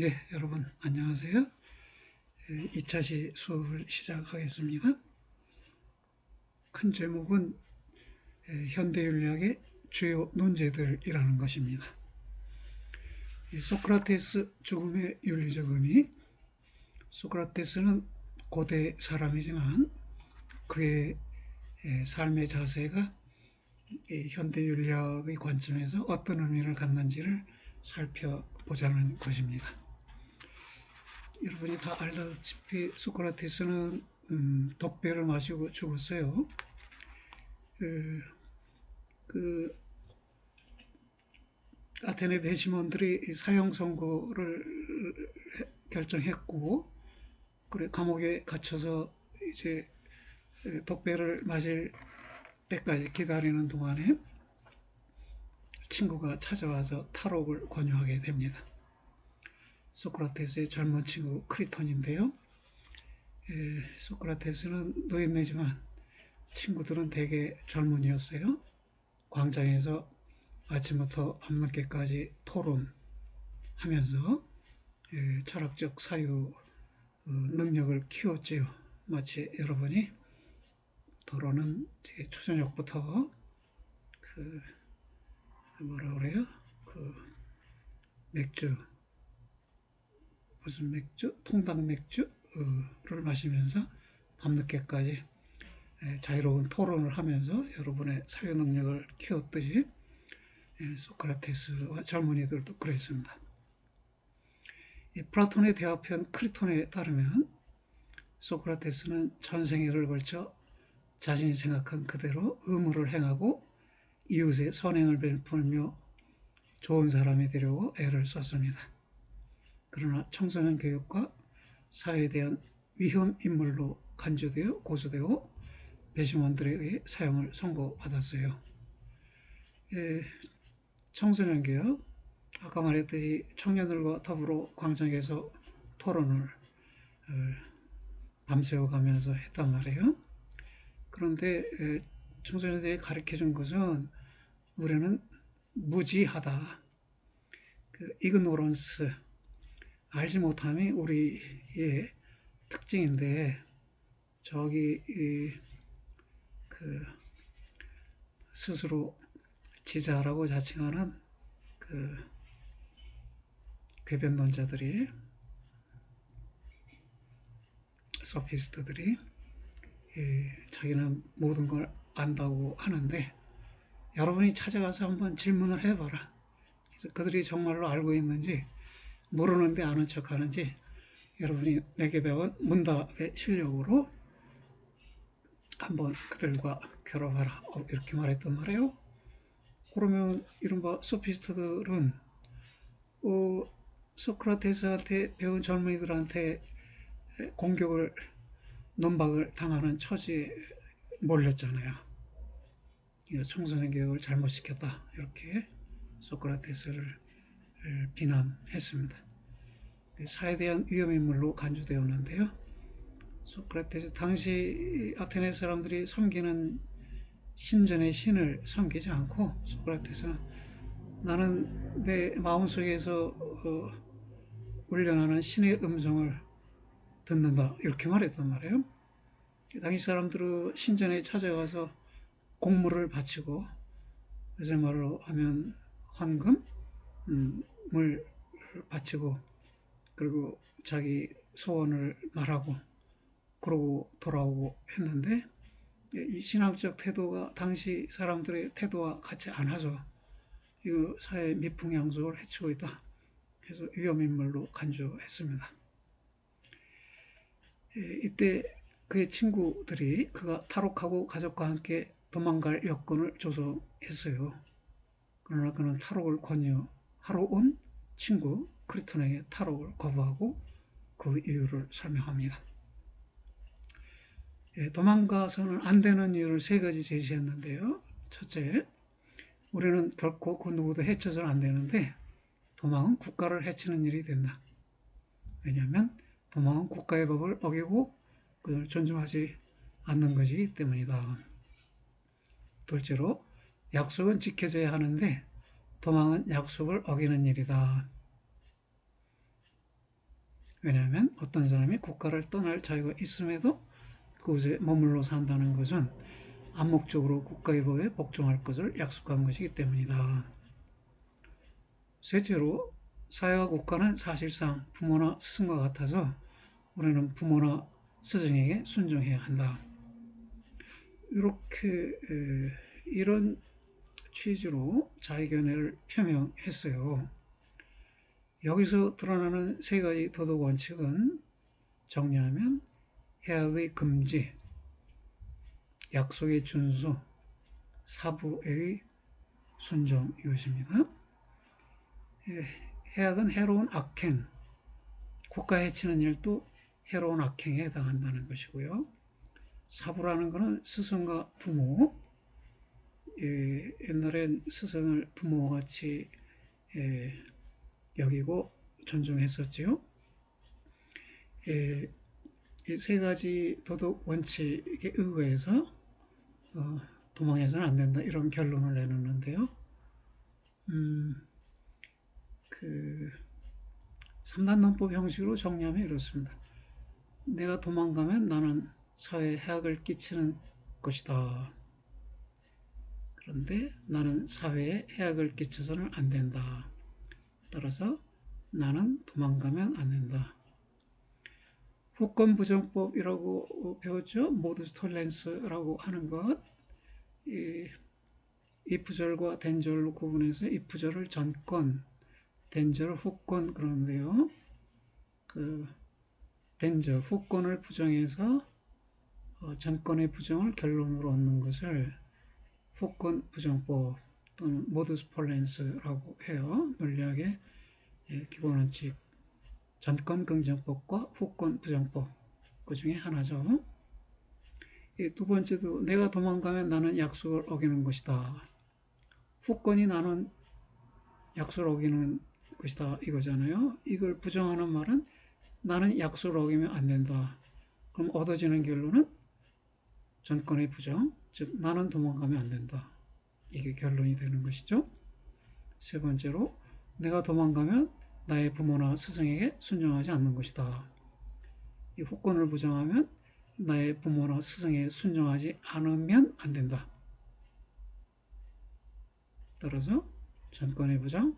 예, 여러분 안녕하세요. 2차시 수업을 시작하겠습니다. 큰 제목은 현대윤리학의 주요 논제들이라는 것입니다. 소크라테스 죽음의 윤리적 의미. 소크라테스는 고대 사람이지만 그의 삶의 자세가 현대윤리학의 관점에서 어떤 의미를 갖는지를 살펴보자는 것입니다. 여러분이 다 알다시피 소크라테스는 독배를 마시고 죽었어요. 그, 그 아테네 배심원들이 사형 선고를 결정했고, 그래 감옥에 갇혀서 이제 독배를 마실 때까지 기다리는 동안에 친구가 찾아와서 탈옥을 권유하게 됩니다. 소크라테스의 젊은 친구 크리톤인데요. 소크라테스는 노인네지만 친구들은 대개 젊은이였어요. 광장에서 아침부터 밤늦게까지 토론하면서 철학적 사유 능력을 키웠지요. 마치 여러분이 토론은 초저녁부터 그 뭐라 그래요? 그 맥주, 무슨 맥주? 통당 맥주를 마시면서 밤늦게까지 자유로운 토론을 하면서 여러분의 사유 능력을 키웠듯이 소크라테스와 젊은이들도 그랬습니다. 플라톤의 대화편 크리톤에 따르면 소크라테스는 전생애를 걸쳐 자신이 생각한 그대로 의무를 행하고 이웃의 선행을 베풀며 좋은 사람이 되려고 애를 썼습니다. 그러나 청소년 교육과 사회에 대한 위험 인물로 간주되어 고소되고 배심원들에 의해 사형을 선고받았어요. 청소년 교육, 아까 말했듯이 청년들과 더불어 광장에서 토론을 밤새워가면서 했단 말이에요. 그런데 청소년들이 가르쳐준 것은 우리는 무지하다. 그 이그노런스, 알지 못함이 우리의 특징인데 저기 그 스스로 지자라고 자칭하는 그 궤변론자들이, 소피스트들이 자기는 모든 걸 안다고 하는데 여러분이 찾아가서 한번 질문을 해봐라. 그들이 정말로 알고 있는지, 모르는데 아는 척하는지 여러분이 내게 배운 문답의 실력으로 한번 그들과 겨뤄봐라. 이렇게 말했단 말이에요. 그러면 이른바 소피스트들은 소크라테스한테 배운 젊은이들한테 공격을, 논박을 당하는 처지에 몰렸잖아요. 청소년 교육을 잘못 시켰다, 이렇게 소크라테스를 비난했습니다. 사에 대한 위험인물로 간주되었는데요. 소크라테스 당시 아테네 사람들이 섬기는 신전의 신을 섬기지 않고 소크라테스는 나는 내 마음속에서 울려나는 신의 음성을 듣는다, 이렇게 말했단 말이에요. 당시 사람들은 신전에 찾아가서 공물을 바치고, 요새 말로 하면 헌금을 바치고, 그리고 자기 소원을 말하고 그러고 돌아오고 했는데, 이 신앙적 태도가 당시 사람들의 태도와 같지 않아서 이 사회 미풍양속을 해치고 있다. 그래서 위험인물로 간주했습니다. 이때 그의 친구들이 그가 탈옥하고 가족과 함께 도망갈 여건을 조성했어요. 그러나 그는 탈옥을 권유하러 온 친구 크리톤에게 탈옥을 거부하고 그 이유를 설명합니다. 도망가서는 안 되는 이유를 세 가지 제시했는데요. 첫째, 우리는 결코 그 누구도 해쳐서는 안 되는데 도망은 국가를 해치는 일이 된다. 왜냐하면 도망은 국가의 법을 어기고 그걸 존중하지 않는 것이기 때문이다. 둘째로, 약속은 지켜져야 하는데 도망은 약속을 어기는 일이다. 왜냐하면 어떤 사람이 국가를 떠날 자유가 있음에도 그곳에 머물러 산다는 것은 암묵적으로 국가의 법에 복종할 것을 약속한 것이기 때문이다. 셋째로, 사회와 국가는 사실상 부모나 스승과 같아서 우리는 부모나 스승에게 순종해야 한다. 이렇게 이런 취지로 자의견해를 표명했어요. 여기서 드러나는 세 가지 도덕 원칙은 정리하면 해악의 금지, 약속의 준수, 사부의 순종 이것입니다. 해악은 해로운 악행, 국가 해치는 일도 해로운 악행에 해당한다는 것이고요. 사부라는 것은 스승과 부모, 옛날엔 스승을 부모같이 여기고 존중했었지요. 이 세 가지 도덕 원칙에 의거해서 도망해서는 안 된다 이런 결론을 내놓는데요. 그 3단 논법 형식으로 정리하면 이렇습니다. 내가 도망가면 나는 사회에 해악을 끼치는 것이다. 그런데 나는 사회에 해악을 끼쳐서는 안 된다. 따라서 나는 도망가면 안 된다. 후권부정법이라고 배웠죠. 모두스 톨렌스라고 하는 것. if절과 then절로 구분해서 if절을 전권, then절을 후권 그러는데요. 그 then절, 후권을 부정해서 전권의 부정을 결론으로 얻는 것을 후권 부정법 또는 모두스 폴렌스라고 해요. 논리학의 기본 원칙, 전권 긍정법과 후권 부정법 그 중에 하나죠. 두 번째도 내가 도망가면 나는 약속을 어기는 것이다. 후권이 나는 약속을 어기는 것이다 이거잖아요. 이걸 부정하는 말은 나는 약속을 어기면 안 된다. 그럼 얻어지는 결론은 전권의 부정, 즉 나는 도망가면 안 된다. 이게 결론이 되는 것이죠. 세 번째로 내가 도망가면 나의 부모나 스승에게 순종하지 않는 것이다. 이 후권을 부정하면 나의 부모나 스승에 순종하지 않으면 안 된다. 따라서 전권의 부정,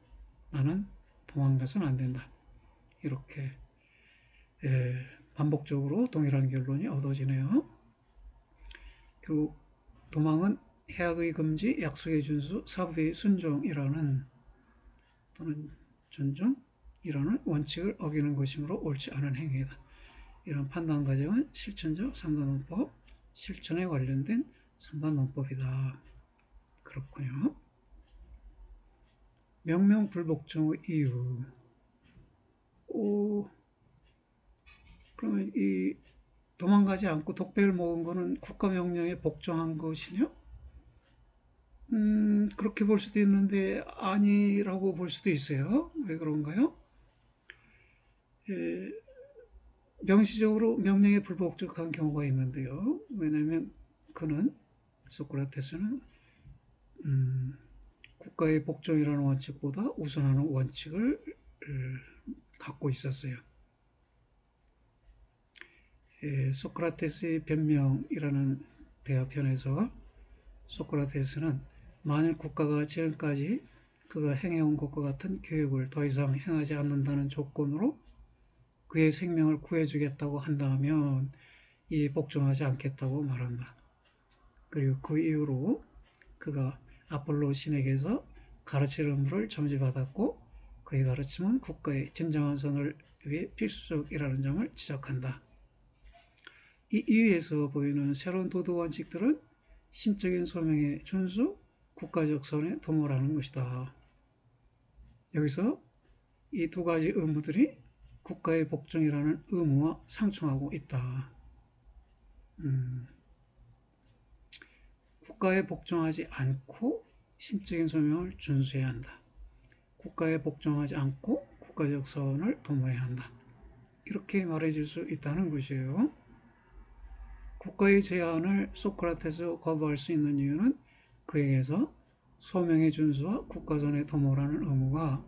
나는 도망가서는 안 된다. 이렇게 반복적으로 동일한 결론이 얻어지네요. 결국 도망은 해악의 금지, 약속의 준수, 사부의 순종이라는 또는 존중이라는 원칙을 어기는 것이므로 옳지 않은 행위이다. 이런 판단 과정은 실천적 3단 논법, 실천에 관련된 3단 논법이다. 그렇군요. 명명불복종의 이유. 그러면 이 도망가지 않고 독배를 먹은 거는 국가명령에 복종한 것이냐? 그렇게 볼 수도 있는데 아니라고 볼 수도 있어요. 왜 그런가요? 명시적으로 명령에 불복종한 경우가 있는데요. 왜냐하면 그는 소크라테스는 국가의 복종이라는 원칙보다 우선하는 원칙을 갖고 있었어요. 소크라테스의 변명이라는 대화편에서 소크라테스는 만일 국가가 지금까지 그가 행해온 것과 같은 교육을 더 이상 행하지 않는다는 조건으로 그의 생명을 구해주겠다고 한다면 이 복종하지 않겠다고 말한다. 그리고 그 이후로 그가 아폴로 신에게서 가르치는 점지받았고 그의 가르침은 국가의 진정한 선을 위해 필수적이라는 점을 지적한다. 이 이유에서 보이는 새로운 도덕 원칙들은 신적인 소명의 준수, 국가적 선에 도모하는 것이다. 여기서 이 두 가지 의무들이 국가의 복종이라는 의무와 상충하고 있다. 국가에 복종하지 않고 신적인 소명을 준수해야 한다. 국가에 복종하지 않고 국가적 선을 도모해야 한다. 이렇게 말해줄 수 있다는 것이에요. 국가의 제안을 소크라테스 거부할 수 있는 이유는 그에게서 소명의 준수와 국가선의 도모라는 의무가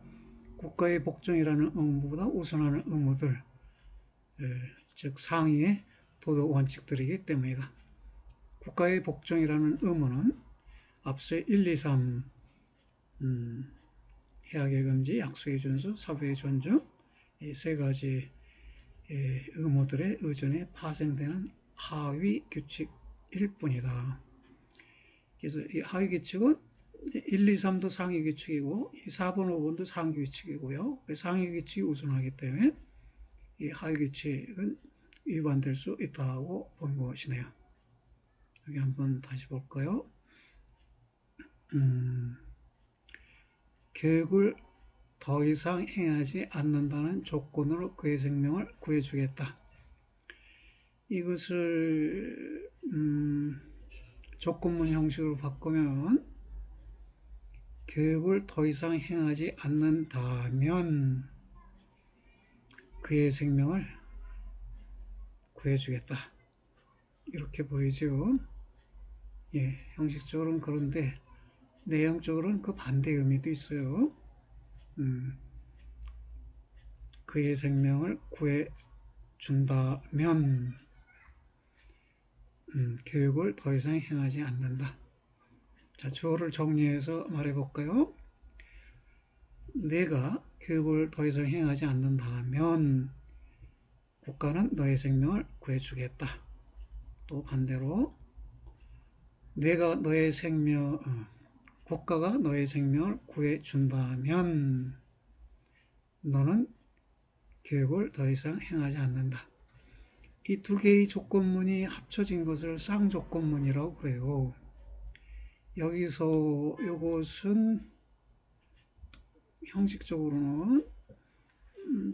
국가의 복종이라는 의무보다 우선하는 의무들, 즉 상위의 도덕 원칙들이기 때문이다. 국가의 복종이라는 의무는 앞서 1, 2, 3 해악의 금지, 약속의 준수, 사부의 존중 이 세 가지 의무들의 의존에 파생되는 하위 규칙일 뿐이다. 그래서 이 하위 규칙은 1, 2, 3도 상위 규칙이고 4번, 5번도 상위 규칙이고요. 상위 규칙이 우선하기 때문에 이 하위 규칙은 위반될 수 있다고 본 것이네요. 여기 한번 다시 볼까요? 교육을 더 이상 행하지 않는다는 조건으로 그의 생명을 구해주겠다. 이것을 조건문 형식으로 바꾸면 교육을 더 이상 행하지 않는다면 그의 생명을 구해주겠다. 이렇게 보이죠. 예, 형식적으로는 그런데 내용적으로는 그 반대 의미도 있어요. 그의 생명을 구해준다면 교육을 더 이상 행하지 않는다. 자, 주어를 정리해서 말해볼까요? 내가 교육을 더 이상 행하지 않는다면 국가는 너의 생명을 구해주겠다. 또 반대로 내가 너의 국가가 너의 생명을 구해준다면 너는 교육을 더 이상 행하지 않는다. 이 두 개의 조건문이 합쳐진 것을 쌍조건문이라고 그래요. 여기서 이것은 형식적으로는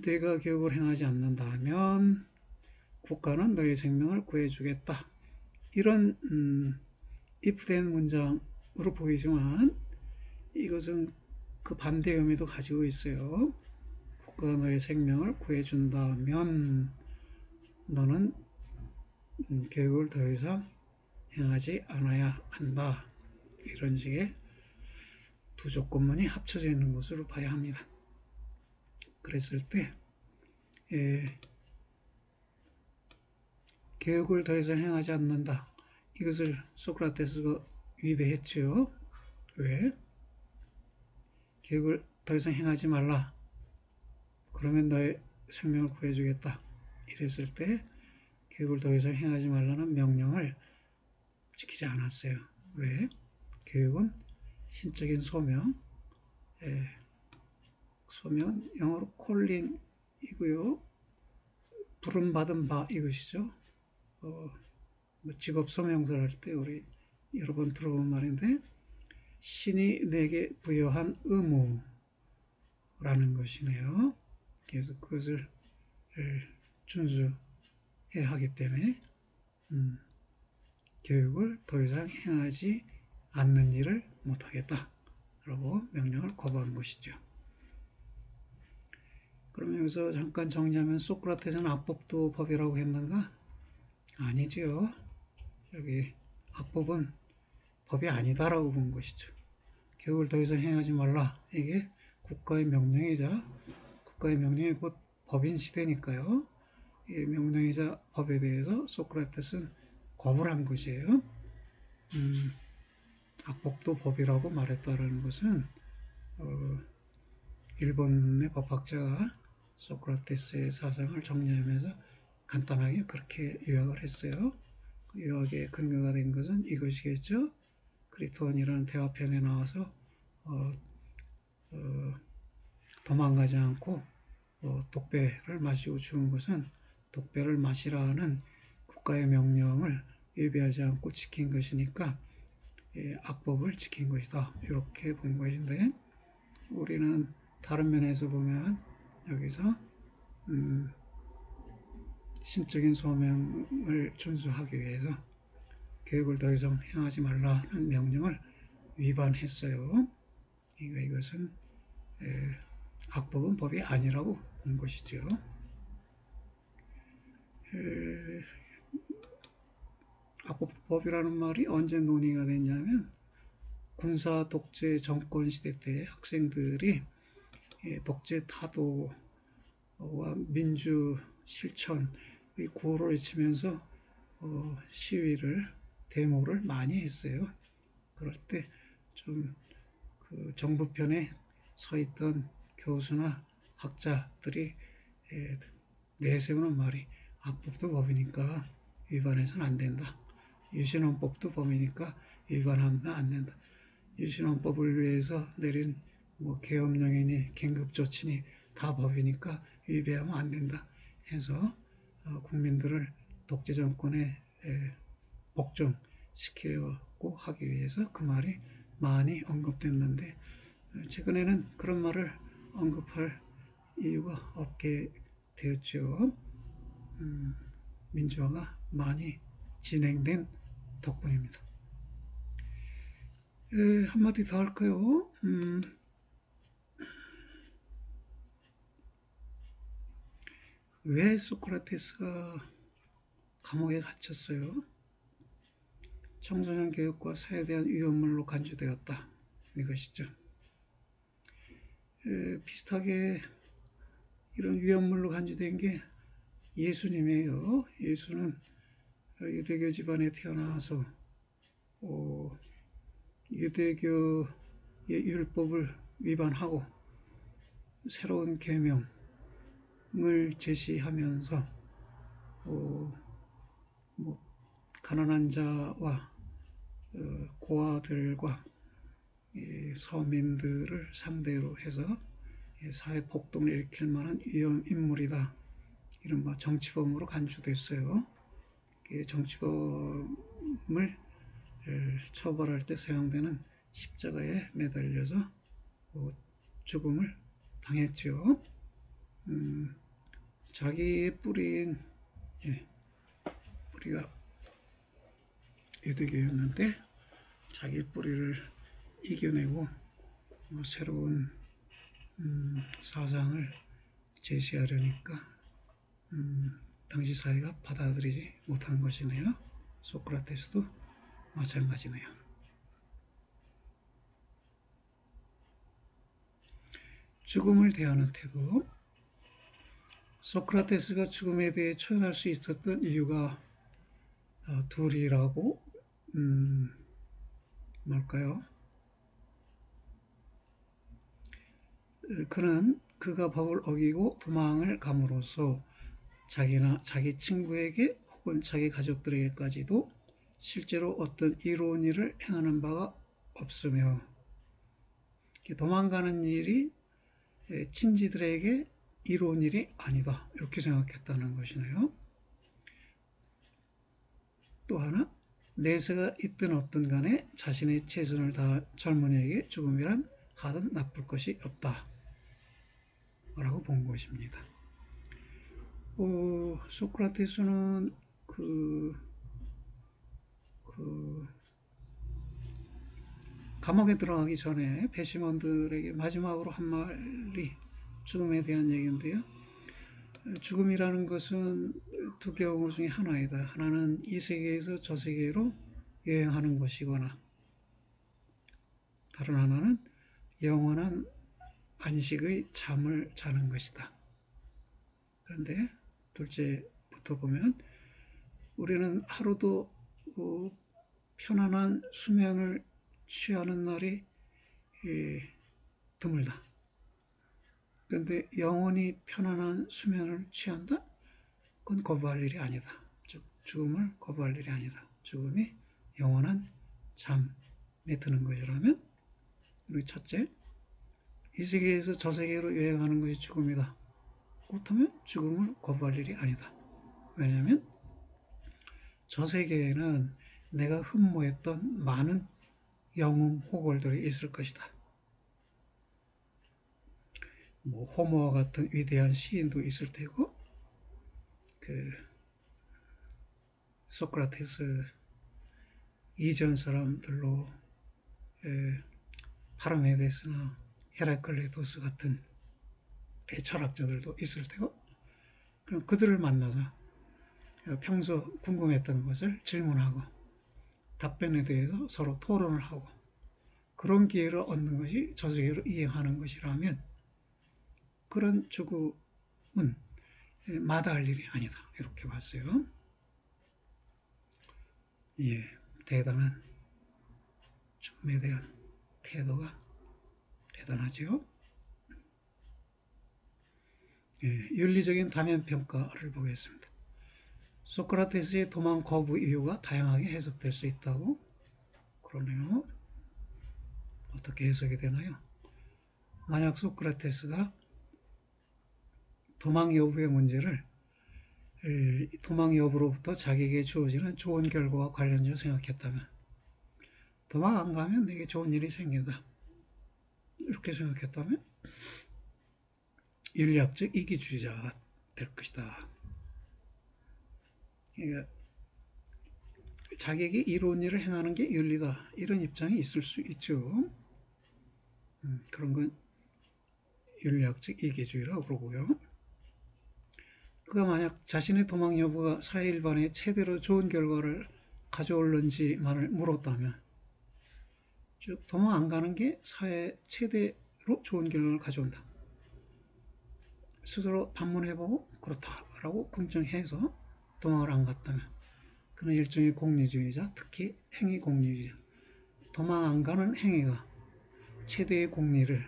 내가 교육을 행하지 않는다면 국가는 너의 생명을 구해주겠다. 이런 if된 문장으로 보이지만 이것은 그 반대 의미도 가지고 있어요. 국가가 너의 생명을 구해준다면 너는 교육을 더 이상 행하지 않아야 한다. 이런 식의 두 조건문이 합쳐져 있는 것으로 봐야 합니다. 그랬을 때 교육을 더 이상 행하지 않는다. 이것을 소크라테스가 위배했죠. 왜? 교육을 더 이상 행하지 말라. 그러면 너의 생명을 구해주겠다. 이랬을 때 교육을 더 이상 행하지 말라는 명령을 지키지 않았어요. 왜? 교육은 신적인 소명, 소명은 영어로 calling이고요. 부름받은 바 이것이죠. 직업 소명서를 할 때 우리 여러 번 들어본 말인데 신이 내게 부여한 의무라는 것이네요. 그래서 그것을 준수해야 하기 때문에 교육을 더 이상 행하지 않는 일을 못하겠다 라고 명령을 거부한 것이죠. 그럼 여기서 잠깐 정리하면 소크라테스는 악법도 법이라고 했는가? 아니지요. 여기 악법은 법이 아니다라고 본 것이죠. 교육을 더 이상 행하지 말라. 이게 국가의 명령이자 국가의 명령이 곧 법인 시대니까요. 이 명령이자 법에 대해서 소크라테스는 거부를 한 것이에요. 악법도 법이라고 말했다라는 것은 일본의 법학자가 소크라테스의 사상을 정리하면서 간단하게 그렇게 요약을 했어요. 그 요약의 근거가 된 것은 이것이겠죠. 크리톤이라는 대화편에 나와서 도망가지 않고 독배를 마시고 죽은 것은 독배를 마시라는 국가의 명령을 위배하지 않고 지킨 것이니까 악법을 지킨 것이다. 이렇게 본 것인데 우리는 다른 면에서 보면 여기서 신적인 소명을 준수하기 위해서 교육을 더 이상 행하지 말라는 명령을 위반했어요. 이것은 악법은 법이 아니라고 본 것이죠. 악법이라는 말이 언제 논의가 됐냐면 군사 독재 정권 시대 때 학생들이 독재 타도와 민주 실천, 구호를 외치면서 시위를, 데모를 많이 했어요. 그럴 때 좀 그 정부 편에 서 있던 교수나 학자들이 내세우는 말이 악법도 법이니까 위반해서는 안 된다. 유신헌법도 법이니까 위반하면 안 된다. 유신헌법을 위해서 내린 뭐 계엄령이니 긴급조치니 다 법이니까 위배하면 안 된다 해서 국민들을 독재 정권에 복종시키려고 하기 위해서 그 말이 많이 언급됐는데 최근에는 그런 말을 언급할 이유가 없게 되었죠. 민주화가 많이 진행된 덕분입니다. 한마디 더 할까요? 왜 소크라테스가 감옥에 갇혔어요? 청소년 교육과 사회에 대한 위험물로 간주되었다. 이것이죠. 비슷하게 이런 위험물로 간주된 게 예수님이에요. 예수는 유대교 집안에 태어나서 유대교의 율법을 위반하고 새로운 계명을 제시하면서 가난한 자와 고아들과 서민들을 상대로 해서 사회 폭동을 일으킬 만한 위험 인물이다. 이른바 정치범으로 간주됐어요. 정치범을 처벌할 때 사용되는 십자가에 매달려서 죽음을 당했죠. 자기의 뿌리가 유대교였는데 자기 뿌리를 이겨내고 새로운 사상을 제시하려니까 당시 사회가 받아들이지 못한 것이네요. 소크라테스도 마찬가지네요. 죽음을 대하는 태도. 소크라테스가 죽음에 대해 초연할 수 있었던 이유가 둘이라고 뭘까요? 그는 그가 법을 어기고 도망을 감으로써 자기나 자기 친구에게 혹은 자기 가족들에게까지도 실제로 어떤 이로운 일을 행하는 바가 없으며 도망가는 일이 친지들에게 이로운 일이 아니다. 이렇게 생각했다는 것이네요. 또 하나, 내세가 있든 없든 간에 자신의 최선을 다한 젊은이에게 죽음이란 하든 나쁠 것이 없다. 라고 본 것입니다. 소크라테스는 감옥에 들어가기 전에 배심원들에게 마지막으로 한 말이 죽음에 대한 얘기인데요. 죽음이라는 것은 두 경우 중에 하나이다. 하나는 이 세계에서 저 세계로 여행하는 것이거나 다른 하나는 영원한 안식의 잠을 자는 것이다. 그런데 둘째부터 보면 우리는 하루도 편안한 수면을 취하는 날이 드물다. 그런데 영원히 편안한 수면을 취한다? 그건 거부할 일이 아니다. 즉 죽음을 거부할 일이 아니다. 죽음이 영원한 잠에 드는 것이라면 우리 첫째, 이 세계에서 저 세계로 여행하는 것이 죽음이다. 그렇다면 죽음을 거부할 일이 아니다. 왜냐하면 저 세계에는 내가 흠모했던 많은 영웅 호걸들이 있을 것이다. 호모와 같은 위대한 시인도 있을 테고, 소크라테스 이전 사람들로 파르메데스나 헤라클레토스 같은 대철학자들도 있을 테고, 그럼 그들을 만나서 평소 궁금했던 것을 질문하고 답변에 대해서 서로 토론을 하고 그런 기회를 얻는 것이 저 세계로 이행하는 것이라면 그런 죽음은 마다할 일이 아니다. 이렇게 봤어요. 예, 대단한 죽음에 대한 태도가 대단하죠. 예, 윤리적인 다면 평가를 보겠습니다. 소크라테스의 도망 거부 이유가 다양하게 해석될 수 있다고 그러네요. 어떻게 해석이 되나요? 만약 소크라테스가 도망 여부의 문제를 도망 여부로부터 자기에게 주어지는 좋은 결과와 관련해서 생각했다면, 도망 안 가면 내게 좋은 일이 생긴다, 이렇게 생각했다면 윤리학적 이기주의자가 될 것이다. 그러니까 자기에게 이로운 일을 행하는 게 윤리다, 이런 입장이 있을 수 있죠. 그런 건 윤리학적 이기주의라고 그러고요. 그가 만약 자신의 도망 여부가 사회 일반에 최대로 좋은 결과를 가져올는지만을 물었다면, 즉 도망 안 가는 게 사회 최대로 좋은 결과를 가져온다, 스스로 반문해보고 그렇다라고 긍정해서 도망을 안 갔다면 그는 일종의 공리주의자, 특히 행위 공리주의자, 도망 안 가는 행위가 최대의 공리를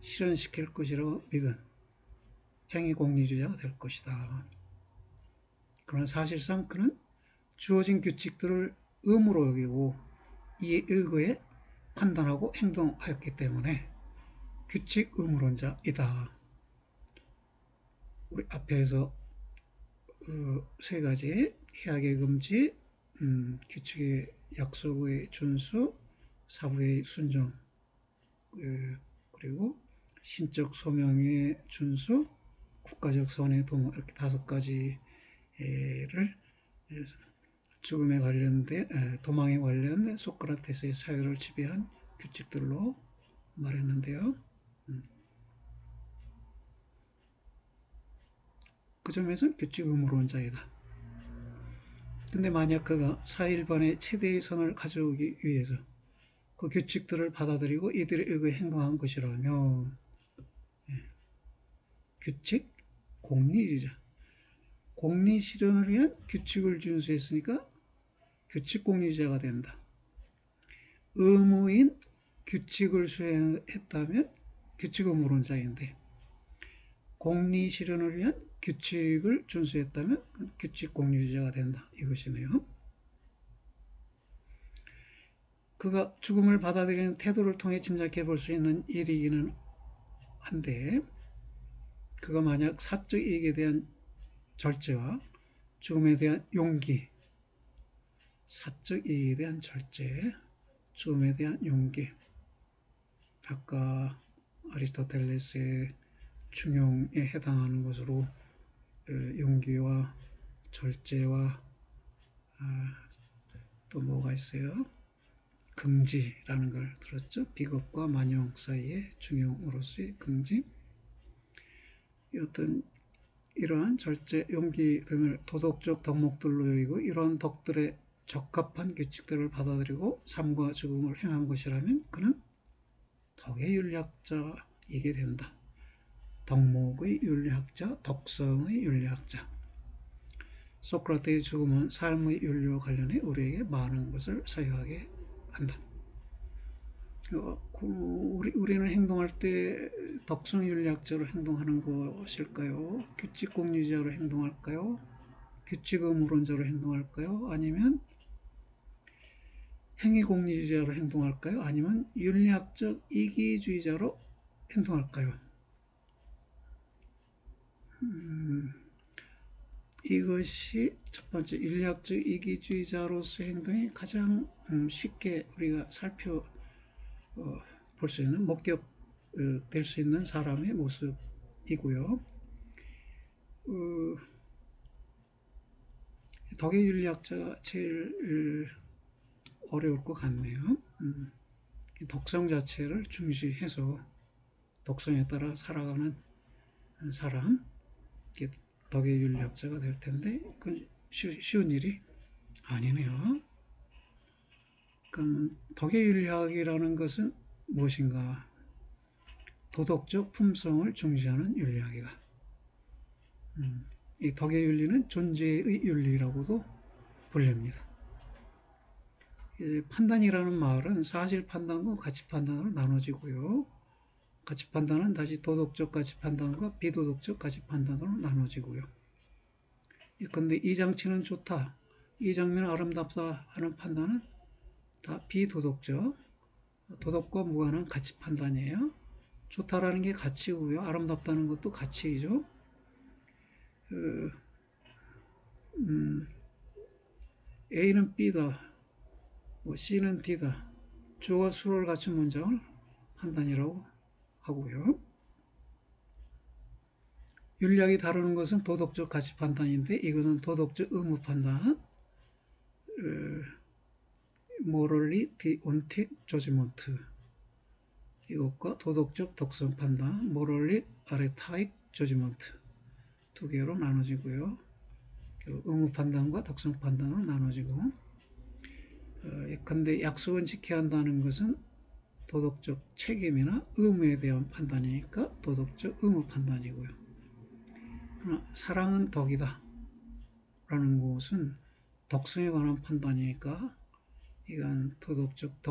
실현시킬 것이라고 믿은 행위 공리주의자가 될 것이다. 그러나 사실상 그는 주어진 규칙들을 의무로 여기고 이에 의거해 판단하고 행동하였기 때문에 규칙 의무론자이다. 우리 앞에서 세 가지 해악의 금지, 규칙의 약속의 준수, 사부의 순종, 그리고 신적 소명의 준수, 국가적 선의 도모, 이렇게 5가지를 죽음에 관련된, 도망에 관련된 소크라테스의 사회를 지배한 규칙들로 말했는데요. 그 점에서는 규칙 의무론자이다. 근데 만약 그가 사회 일반의 최대의 선을 가져오기 위해서 그 규칙들을 받아들이고 이들에 의해 행동한 것이라면, 규칙 공리주의자, 공리 실현을 위한 규칙을 준수했으니까 규칙 공리주의자가 된다. 의무인 규칙을 수행했다면 규칙 의무론자인데, 공리 실현을 위한 규칙을 준수했다면 규칙 공리주의자가 된다, 이것이네요. 그가 죽음을 받아들이는 태도를 통해 짐작해 볼 수 있는 일이기는 한데, 그가 만약 사적 이익에 대한 절제와 죽음에 대한 용기, 사적 이익에 대한 절제, 죽음에 대한 용기, 아까 아리스토텔레스의 중용에 해당하는 것으로 용기와 절제와 또 뭐가 있어요? 긍지라는 걸 들었죠? 비겁과 만용 사이의 중용으로서의 긍지. 어떤 이러한 절제, 용기 등을 도덕적 덕목들로 여기고 이러한 덕들에 적합한 규칙들을 받아들이고 삶과 죽음을 행한 것이라면 그는 덕의 윤리학자이게 된다. 덕목의 윤리학자, 덕성의 윤리학자. 소크라테의 죽음은 삶의 윤리와 관련해 우리에게 많은 것을 사유하게 한다. 우리는 행동할 때 덕성 윤리학자로 행동하는 것일까요? 규칙 공리주의자로 행동할까요? 규칙 의무론자로 행동할까요? 아니면 행위 공리주의자로 행동할까요? 아니면 윤리학적 이기주의자로 행동할까요? 이것이 첫 번째, 윤리학적 이기주의자로서의 행동이 가장 쉽게 우리가 살펴볼 수 있는, 목격될 수 있는 사람의 모습이고요. 덕의 윤리학자가 제일 어려울 것 같네요. 덕성 자체를 중시해서 덕성에 따라 살아가는 사람, 덕의 윤리학자가 될 텐데 그건 쉬운 일이 아니네요. 그럼 덕의 윤리학이라는 것은 무엇인가? 도덕적 품성을 중시하는 윤리학이다. 이 덕의 윤리는 존재의 윤리라고도 불립니다. 판단이라는 말은 사실 판단과 가치 판단으로 나눠지고요. 가치 판단은 다시 도덕적 가치 판단과 비도덕적 가치 판단으로 나눠지고요. 근데 이 장치는 좋다, 이 장면은 아름답다 하는 판단은 다 비도덕적, 도덕과 무관한 가치 판단이에요. 좋다라는 게 가치고요. 아름답다는 것도 가치이죠. 그, A는 B다, 뭐 C는 D다. 주어와 수어를 갖춘 문장을 판단이라고 하고요. 윤리학이 다루는 것은 도덕적 가치 판단인데 이거는 도덕적 의무 판단, morally deontic judgment, 이것과 도덕적 덕성 판단, morally aesthetic judgment 두 개로 나눠지고요. 의무 판단과 덕성 판단으로 나눠지고, 근데 약속은 지켜야 한다는 것은 도덕적 책임이나 의무에 대한 판단이니까 도덕적 의무 판단이고요. 사랑은 덕이다 라는 것은 덕성에 관한 판단이니까 이건 도덕적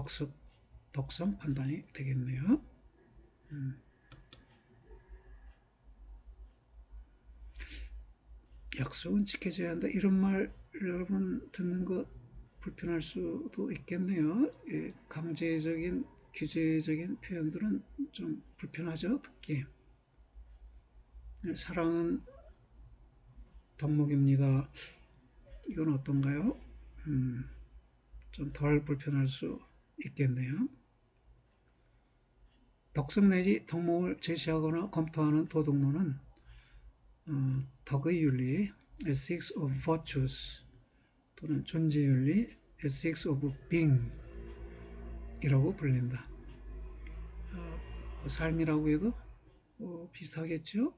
덕성 판단이 되겠네요. 약속은 지켜져야 한다, 이런 말 여러분 듣는 거 불편할 수도 있겠네요. 강제적인 규제적인 표현들은 좀 불편하죠, 듣기. 사랑은 덕목입니다, 이건 어떤가요? 좀 덜 불편할 수 있겠네요. 덕성 내지 덕목을 제시하거나 검토하는 도덕론은 덕의 윤리, ethics of virtues, 또는 존재윤리, ethics of being 이라고 불린다. 삶이라고 해도 비슷하겠죠?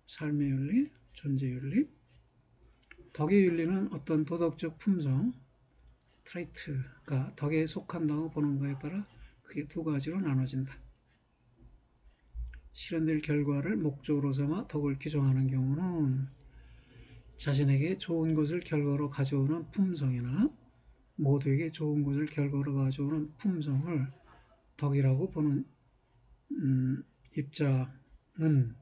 삶의 윤리, 존재윤리. 덕의 윤리는 어떤 도덕적 품성, 트레이트가 덕에 속한다고 보는 것에 따라 크게 두 가지로 나눠진다. 실현될 결과를 목적으로 삼아 덕을 규정하는 경우는 자신에게 좋은 것을 결과로 가져오는 품성이나 모두에게 좋은 것을 결과로 가져오는 품성을 덕이라고 보는 입장은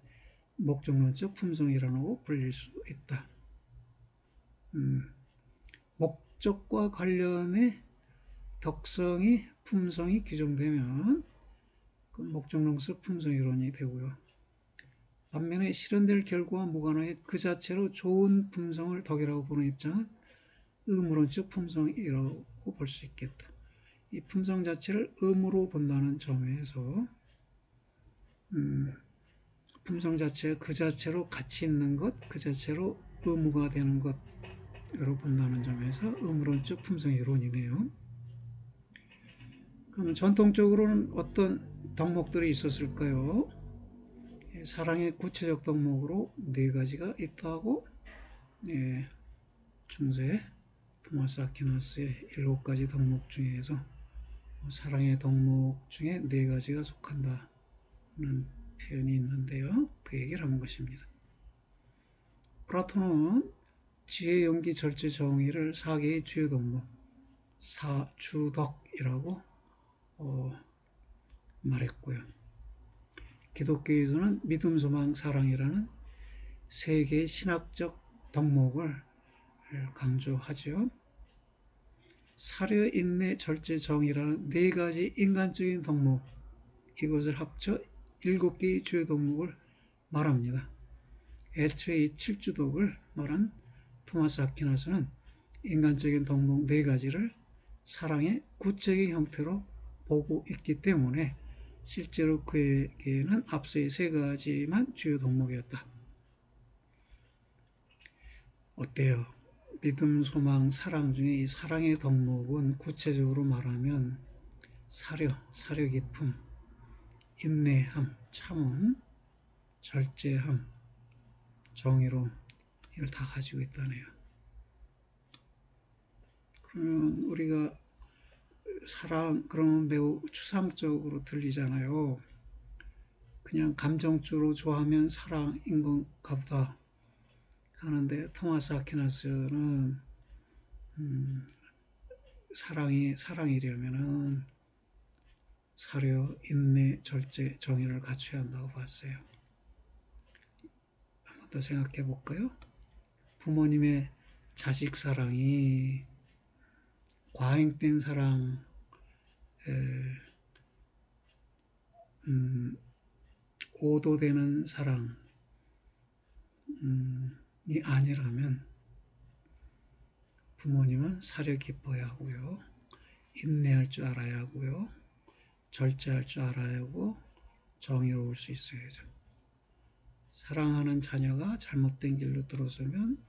목적론적 품성이라고 불릴 수 있다. 목적과 관련해 덕성이 품성이 규정되면 그 목적론적 품성이론이 되고요. 반면에 실현될 결과와 무관하게 그 자체로 좋은 품성을 덕이라고 보는 입장은 의무론적 품성이라고 볼 수 있겠다. 이 품성 자체를 의무로 본다는 점에서 품성 자체가 그 자체로 가치 있는 것, 그 자체로 의무가 되는 것으로 본다는 점에서 의무론적 품성 이론이네요. 그럼 전통적으로는 어떤 덕목들이 있었을까요? 사랑의 구체적 덕목으로 네 가지가 있다고, 중세 토마스 아퀴나스의 7가지 덕목 중에서 사랑의 덕목 중에 네 가지가 속한다는 표현이 있는데요. 그 얘기를 한 것입니다. 플라톤은 지혜, 용기, 절제, 정의를 4개의 주요 덕목, 사주덕이라고 말했고요. 기독교에서는 믿음, 소망, 사랑이라는 3개의 신학적 덕목을 강조하죠. 사려, 인내, 절제, 정의라는 4가지 인간적인 덕목, 이것을 합쳐 7개의 주요 덕목을 말합니다. 애초에 이 7주덕을 말한 토마스 아퀴나스는 인간적인 덕목 4가지를 사랑의 구체적인 형태로 보고 있기 때문에 실제로 그에게는 앞서의 3가지만 주요 덕목이었다. 어때요? 믿음, 소망, 사랑 중에 이 사랑의 덕목은 구체적으로 말하면 사려 깊음, 인내함, 참음, 절제함, 정의로움, 이걸 다 가지고 있다네요. 그러면 우리가 사랑 그러면 매우 추상적으로 들리잖아요. 그냥 감정적으로 좋아하면 사랑인 건가 보다. 하는데 토마스 아퀴나스는 사랑이려면은 사려, 인내, 절제, 정의를 갖춰야 한다고 봤어요. 한 번 더 생각해 볼까요? 부모님의 자식 사랑이 과잉된 사랑, 오도되는 사랑이 아니라면 부모님은 사려 기뻐야 하고요. 인내할 줄 알아야 하고요. 절제할 줄 알아야 하고 정의로울 수 있어야죠. 사랑하는 자녀가 잘못된 길로 들어서면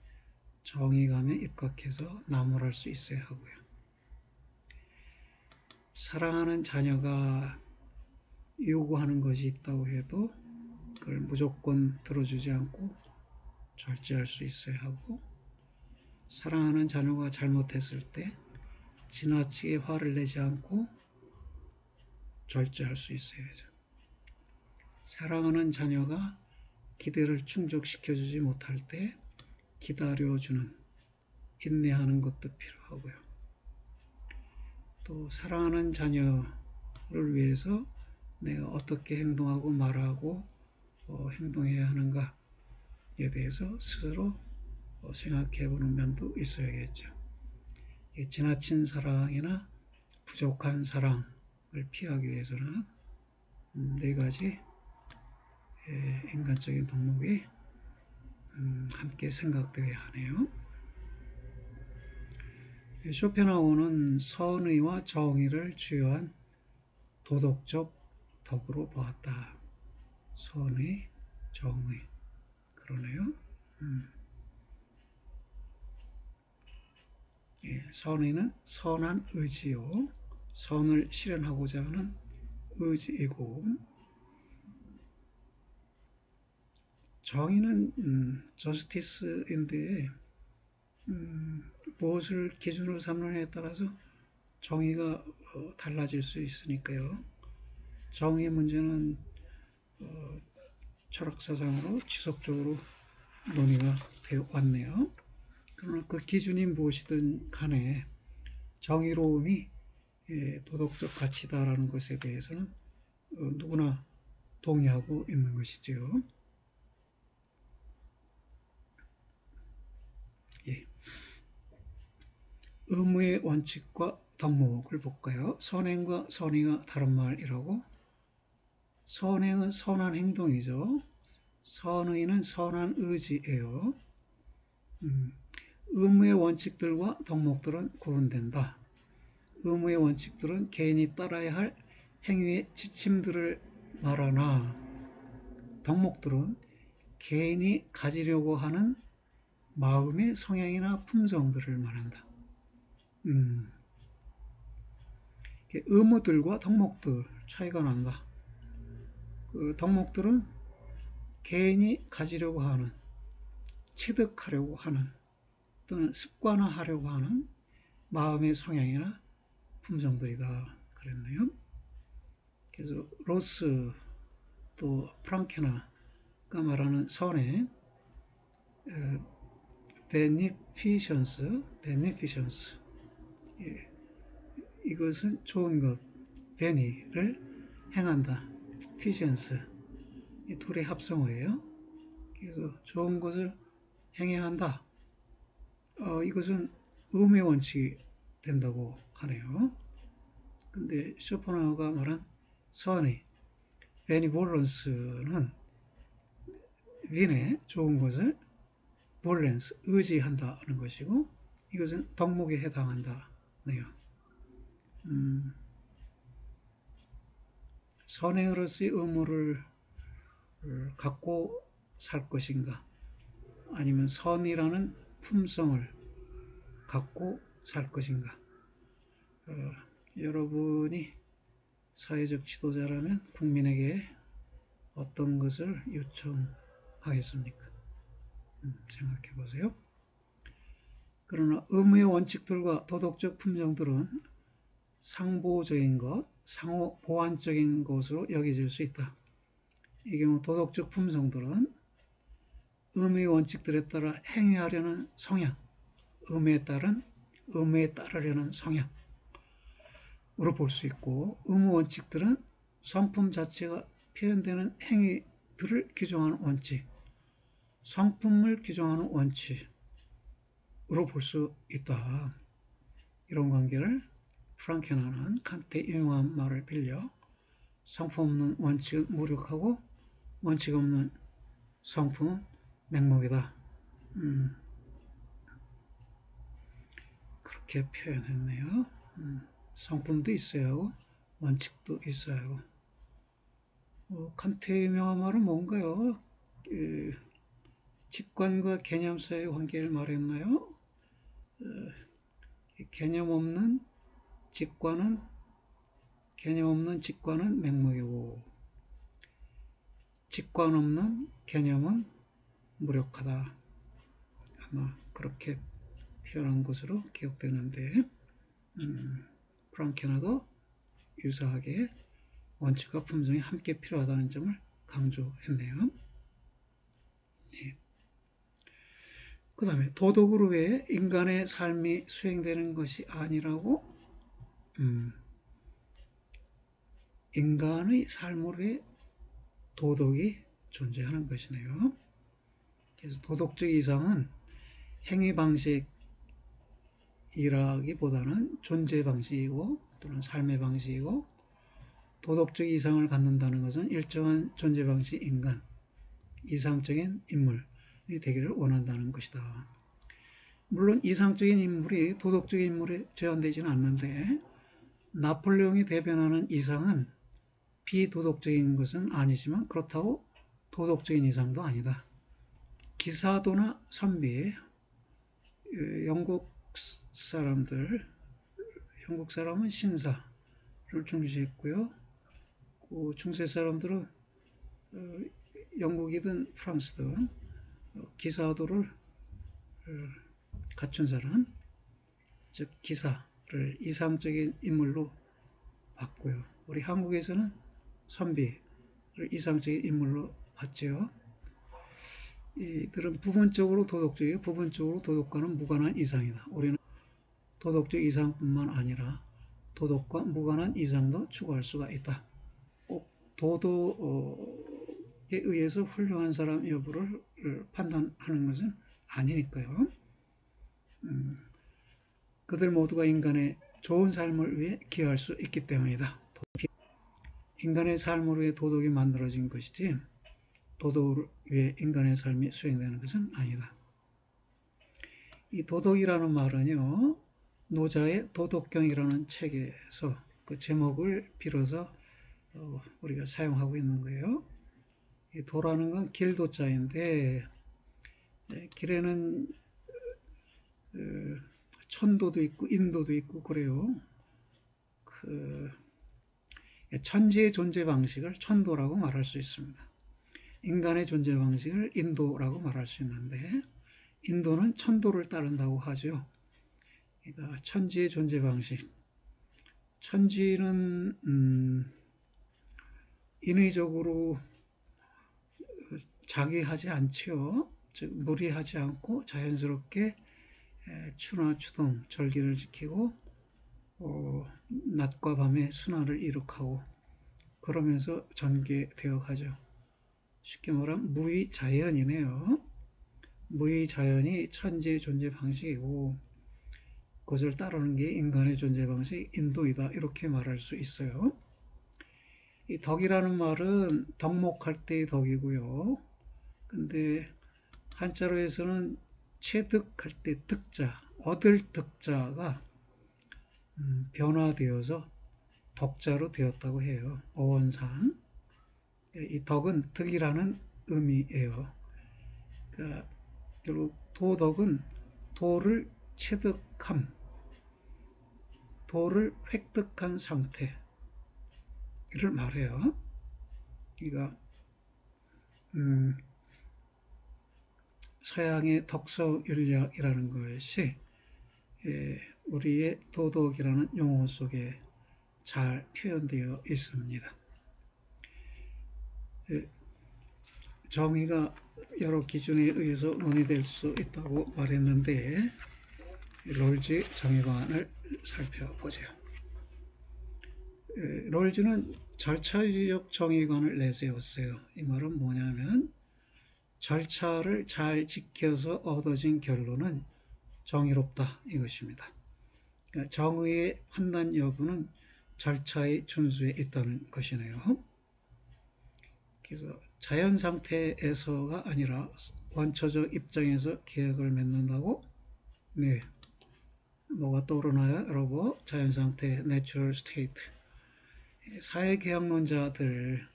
정의감에 입각해서 나무랄 수 있어야 하고요. 사랑하는 자녀가 요구하는 것이 있다고 해도 그걸 무조건 들어주지 않고 절제할 수 있어야 하고, 사랑하는 자녀가 잘못했을 때 지나치게 화를 내지 않고 절제할 수 있어야죠. 사랑하는 자녀가 기대를 충족시켜주지 못할 때 기다려주는, 인내하는 것도 필요하고요. 또 사랑하는 자녀를 위해서 내가 어떻게 행동하고 말하고 행동해야 하는가에 대해서 스스로 생각해보는 면도 있어야겠죠. 지나친 사랑이나 부족한 사랑을 피하기 위해서는 네 가지 인간적인 덕목이 함께 생각되어야 하네요. 쇼펜하우어는 선의와 정의를 주요한 도덕적 덕으로 보았다. 선의, 정의. 그러네요. 선의는 선한 의지요. 선을 실현하고자 하는 의지이고, 정의는 저스티스인데 무엇을 기준으로 삼느냐에 따라서 정의가 달라질 수 있으니까요. 정의 문제는 철학사상으로 지속적으로 논의가 되어 왔네요. 그러나 그 기준이 무엇이든 간에 정의로움이 도덕적 가치다라는 것에 대해서는 누구나 동의하고 있는 것이죠. 예. 의무의 원칙과 덕목을 볼까요? 선행과 선의가 다른 말이라고. 선행은 선한 행동이죠. 선의는 선한 의지예요. 의무의 원칙들과 덕목들은 구분된다. 의무의 원칙들은 개인이 따라야 할 행위의 지침들을 말하나, 덕목들은 개인이 가지려고 하는 마음의 성향이나 품성들을 말한다. 의무들과 덕목들 차이가 난다. 그 덕목들은 개인이 가지려고 하는, 체득하려고 하는 또는 습관화하려고 하는 마음의 성향이나 품성들이다 그랬네요. 그래서 로스 또 프랑케나가 말하는 선의 베니피션스, 이것은 좋은 것, 베니를 행한다, 피션스, 이 둘의 합성어예요. 그래서 좋은 것을 행해야 한다. 이것은 의무의 원칙이 된다고 하네요. 근데 쇼펜하우어가 말한 선의, 베니볼런스는 윈의 좋은 것을 볼렌스, 의지한다는 것이고, 이것은 덕목에 해당한다네요. 선행으로서의 의무를 갖고 살 것인가, 아니면 선이라는 품성을 갖고 살 것인가. 여러분이 사회적 지도자라면 국민에게 어떤 것을 요청하겠습니까? 생각해 보세요. 그러나 의무의 원칙들과 도덕적 품성들은 상보적인 것, 상호 보완적인 것으로 여겨질 수 있다. 이 경우 도덕적 품성들은 의무의 원칙들에 따라 행위하려는 성향, 의무에 따르려는 성향으로 볼 수 있고, 의무 원칙들은 성품 자체가 표현되는 행위들을 규정하는 원칙, 성품을 규정하는 원칙으로 볼 수 있다. 이런 관계를 프랑케나는 칸트의 유명한 말을 빌려 성품 없는 원칙은 무력하고 원칙 없는 성품은 맹목이다. 그렇게 표현했네요. 성품도 있어야 하고 원칙도 있어야 하고. 칸트의 유명한 말은 뭔가요? 직관과 개념 사이의 관계를 말했나요? 개념 없는 직관은 맹목이고, 직관 없는 개념은 무력하다. 아마 그렇게 표현한 것으로 기억되는데, 프랑케나도 유사하게 원칙과 품성이 함께 필요하다는 점을 강조했네요. 네. 그 다음에 도덕으로 왜 인간의 삶이 수행되는 것이 아니라고? 인간의 삶으로 왜 도덕이 존재하는 것이네요. 그래서 도덕적 이상은 행위 방식이라기보다는 존재 방식이고 또는 삶의 방식이고, 도덕적 이상을 갖는다는 것은 일정한 존재 방식 인간, 이상적인 인물이 되기를 원한다는 것이다. 물론 이상적인 인물이 도덕적 인물에 제한되지는 않는데, 나폴레옹이 대변하는 이상은 비도덕적인 것은 아니지만 그렇다고 도덕적인 이상도 아니다. 기사도나 선비, 영국 사람은 신사를 중시했고요. 중세 사람들은 영국이든 프랑스든 기사도를 갖춘 사람, 즉 기사를 이상적인 인물로 봤고요. 우리 한국에서는 선비를 이상적인 인물로 봤죠. 이들은 부분적으로 도덕적이고 부분적으로 도덕과는 무관한 이상이다. 우리는 도덕적 이상뿐만 아니라 도덕과 무관한 이상도 추구할 수가 있다. 꼭 도덕에 의해서 훌륭한 사람 여부를 판단하는 것은 아니니까요. 그들 모두가 인간의 좋은 삶을 위해 기여할 수 있기 때문이다. 인간의 삶을 위해 도덕이 만들어진 것이지 도덕을 위해 인간의 삶이 수행되는 것은 아니다. 이 도덕이라는 말은요, 노자의 도덕경이라는 책에서 그 제목을 빌어서 우리가 사용하고 있는 거예요. 이 도라는 건 길도자인데, 길에는 천도도 있고 인도도 있고 그래요. 천지의 존재 방식을 천도라고 말할 수 있습니다. 인간의 존재 방식을 인도라고 말할 수 있는데, 인도는 천도를 따른다고 하죠. 그러니까 천지의 존재 방식. 천지는 인위적으로 자기하지 않지요. 즉 무리하지 않고 자연스럽게 추나 추동, 절기를 지키고 낮과 밤의 순환을 이룩하고 그러면서 전개되어 가죠. 쉽게 말하면 무의자연이네요. 무의자연이 천지의 존재 방식이고 그것을 따르는 게 인간의 존재 방식, 인도이다. 이렇게 말할 수 있어요. 이 덕이라는 말은 덕목할 때의 덕이고요. 근데 한자로 해서는 체득할 때 득자, 얻을 득자가 변화되어서 덕자로 되었다고 해요. 어원상. 이 덕은 득이라는 의미예요. 그러니까 결국 도덕은 도를 체득함, 도를 획득한 상태를 말해요. 그러니까 서양의 덕서윤략이라는 것이 우리의 도덕이라는 용어 속에 잘 표현되어 있습니다. 정의가 여러 기준에 의해서 논의될 수 있다고 말했는데 롤즈의 정의관을 살펴보죠. 롤즈는 절차주의적 정의관을 내세웠어요. 이 말은 뭐냐면 절차를 잘 지켜서 얻어진 결론은 정의롭다 이것입니다. 그러니까 정의의 판단 여부는 절차의 준수에 있다는 것이네요. 그래서 자연 상태에서가 아니라 원초적 입장에서 계약을 맺는다고? 네. 뭐가 떠오르나요? 여러분, 자연 상태, natural state. 사회계약론자들,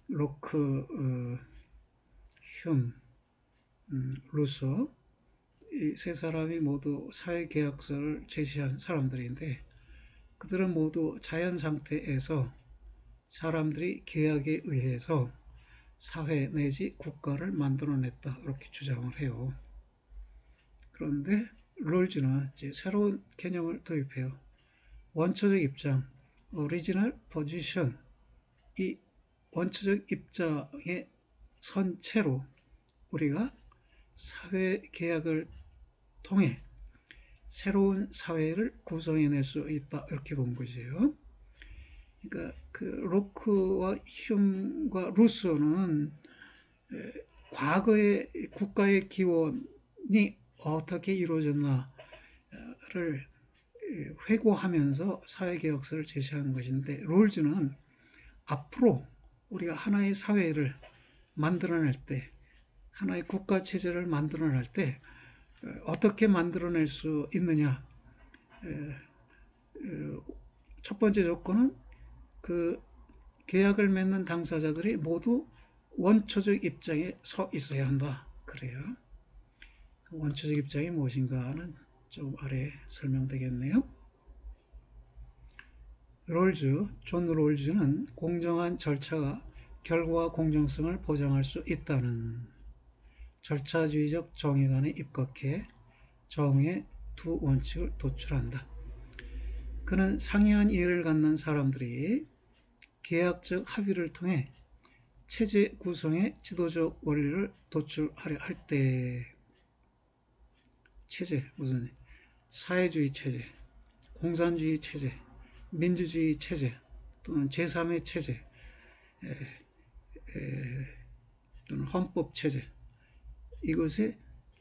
로크, 흉, 루소, 이 세 사람이 모두 사회계약서를 제시한 사람들인데 그들은 모두 자연 상태에서 사람들이 계약에 의해서 사회 내지 국가를 만들어냈다 이렇게 주장을 해요. 그런데 롤즈는 이제 새로운 개념을 도입해요. 원초적 입장, original position, 이 원초적 입장에 선 채로 우리가 사회 계약을 통해 새로운 사회를 구성해낼 수 있다 이렇게 본 것이에요. 그러니까 그 로크와 흉과 루소는 과거의 국가의 기원이 어떻게 이루어졌나를 회고하면서 사회개혁서를 제시하는 것인데 롤즈는 앞으로 우리가 하나의 사회를 만들어낼 때 하나의 국가체제를 만들어낼 때 어떻게 만들어낼 수 있느냐. 첫 번째 조건은 그 계약을 맺는 당사자들이 모두 원초적 입장에 서 있어야 한다. 그래요. 원초적 입장이 무엇인가는 좀 아래 설명되겠네요. 존 롤즈는 공정한 절차가 결과와 공정성을 보장할 수 있다는 절차주의적 정의관에 입각해 정의의 두 원칙을 도출한다. 그는 상이한 이해를 갖는 사람들이 계약적 합의를 통해 체제 구성의 지도적 원리를 도출하려 할 때 체제, 무슨 사회주의 체제, 공산주의 체제, 민주주의 체제 또는 제3의 체제 또는 헌법 체제 이것의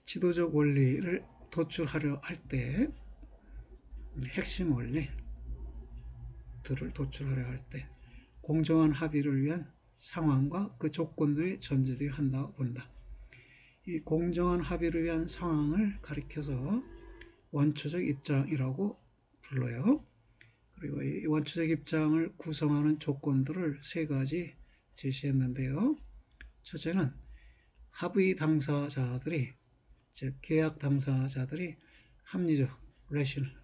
지도적 원리를 도출하려 할 때 핵심 원리들을 도출하려 할 때 공정한 합의를 위한 상황과 그 조건들이 전제되어야 한다고 본다. 이 공정한 합의를 위한 상황을 가리켜서 원초적 입장이라고 불러요. 그리고 이 원초적 입장을 구성하는 조건들을 세 가지 제시했는데요. 첫째는 합의 당사자들이, 즉 계약 당사자들이 합리적,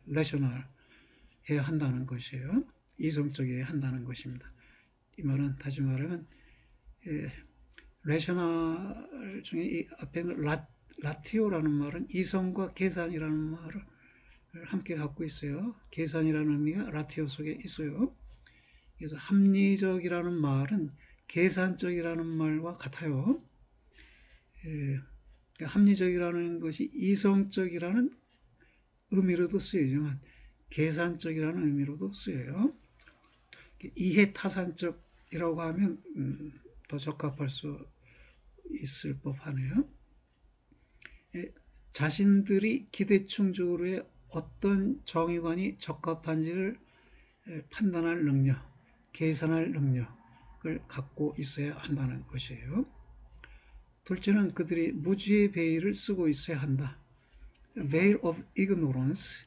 레셔널 해야 한다는 것이에요. 이성적이어야 한다는 것입니다. 이 말은 다시 말하면 레셔널 중에 이 앞에 라티오라는 말은 이성과 계산이라는 말을 함께 갖고 있어요. 계산이라는 의미가 라티오 속에 있어요. 그래서 합리적이라는 말은 계산적이라는 말과 같아요. 합리적이라는 것이 이성적이라는 의미로도 쓰이지만 계산적이라는 의미로도 쓰여요. 이해타산적이라고 하면 더 적합할 수 있을 법하네요. 자신들이 기대충족으로의 어떤 정의관이 적합한지를 판단할 능력, 계산할 능력을 갖고 있어야 한다는 것이에요. 둘째는 그들이 무지의 베일을 쓰고 있어야 한다. Veil of ignorance.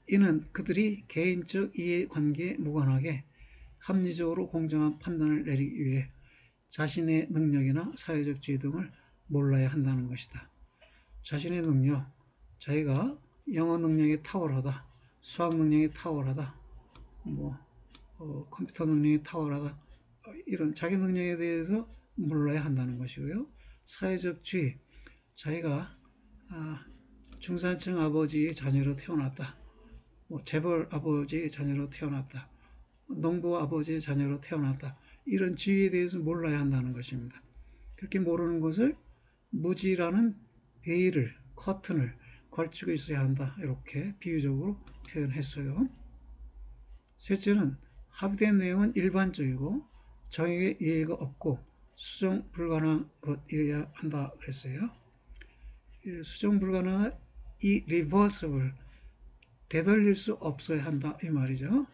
이는 그들이 개인적 이해관계에 무관하게 합리적으로 공정한 판단을 내리기 위해 자신의 능력이나 사회적 지위 등을 몰라야 한다는 것이다. 자신의 능력, 자기가 영어 능력이 탁월하다, 수학 능력이 탁월하다, 컴퓨터 능력이 탁월하다, 이런 자기 능력에 대해서 몰라야 한다는 것이고요. 사회적 지위, 자기가 중산층 아버지의 자녀로 태어났다, 재벌 아버지의 자녀로 태어났다, 농부 아버지의 자녀로 태어났다, 이런 지위에 대해서 몰라야 한다는 것입니다. 그렇게 모르는 것을 무지라는 베일을, 커튼을 걸치고 있어야 한다. 이렇게 비유적으로 표현했어요. 셋째는 합의된 내용은 일반적이고 정의에 이해가 없고 수정 불가능한 것이어야 한다 그랬어요. 수정 불가능한 irreversible, 되돌릴 수 없어야 한다 이 말이죠.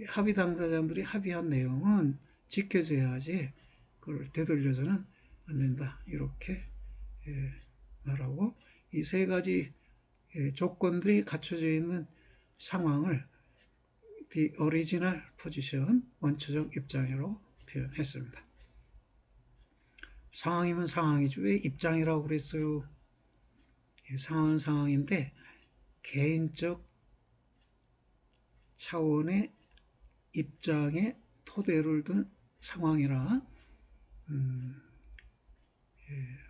합의 당사자들이 합의한 내용은 지켜져야지 그걸 되돌려서는 안 된다 이렇게 말하고, 이 세 가지 조건들이 갖춰져 있는 상황을 the original position, 원초적 입장이라고 표현했습니다. 상황이면 상황이지 왜 입장이라고 그랬어요? 상황은 상황인데 개인적 차원의 입장에 토대를 둔 상황이라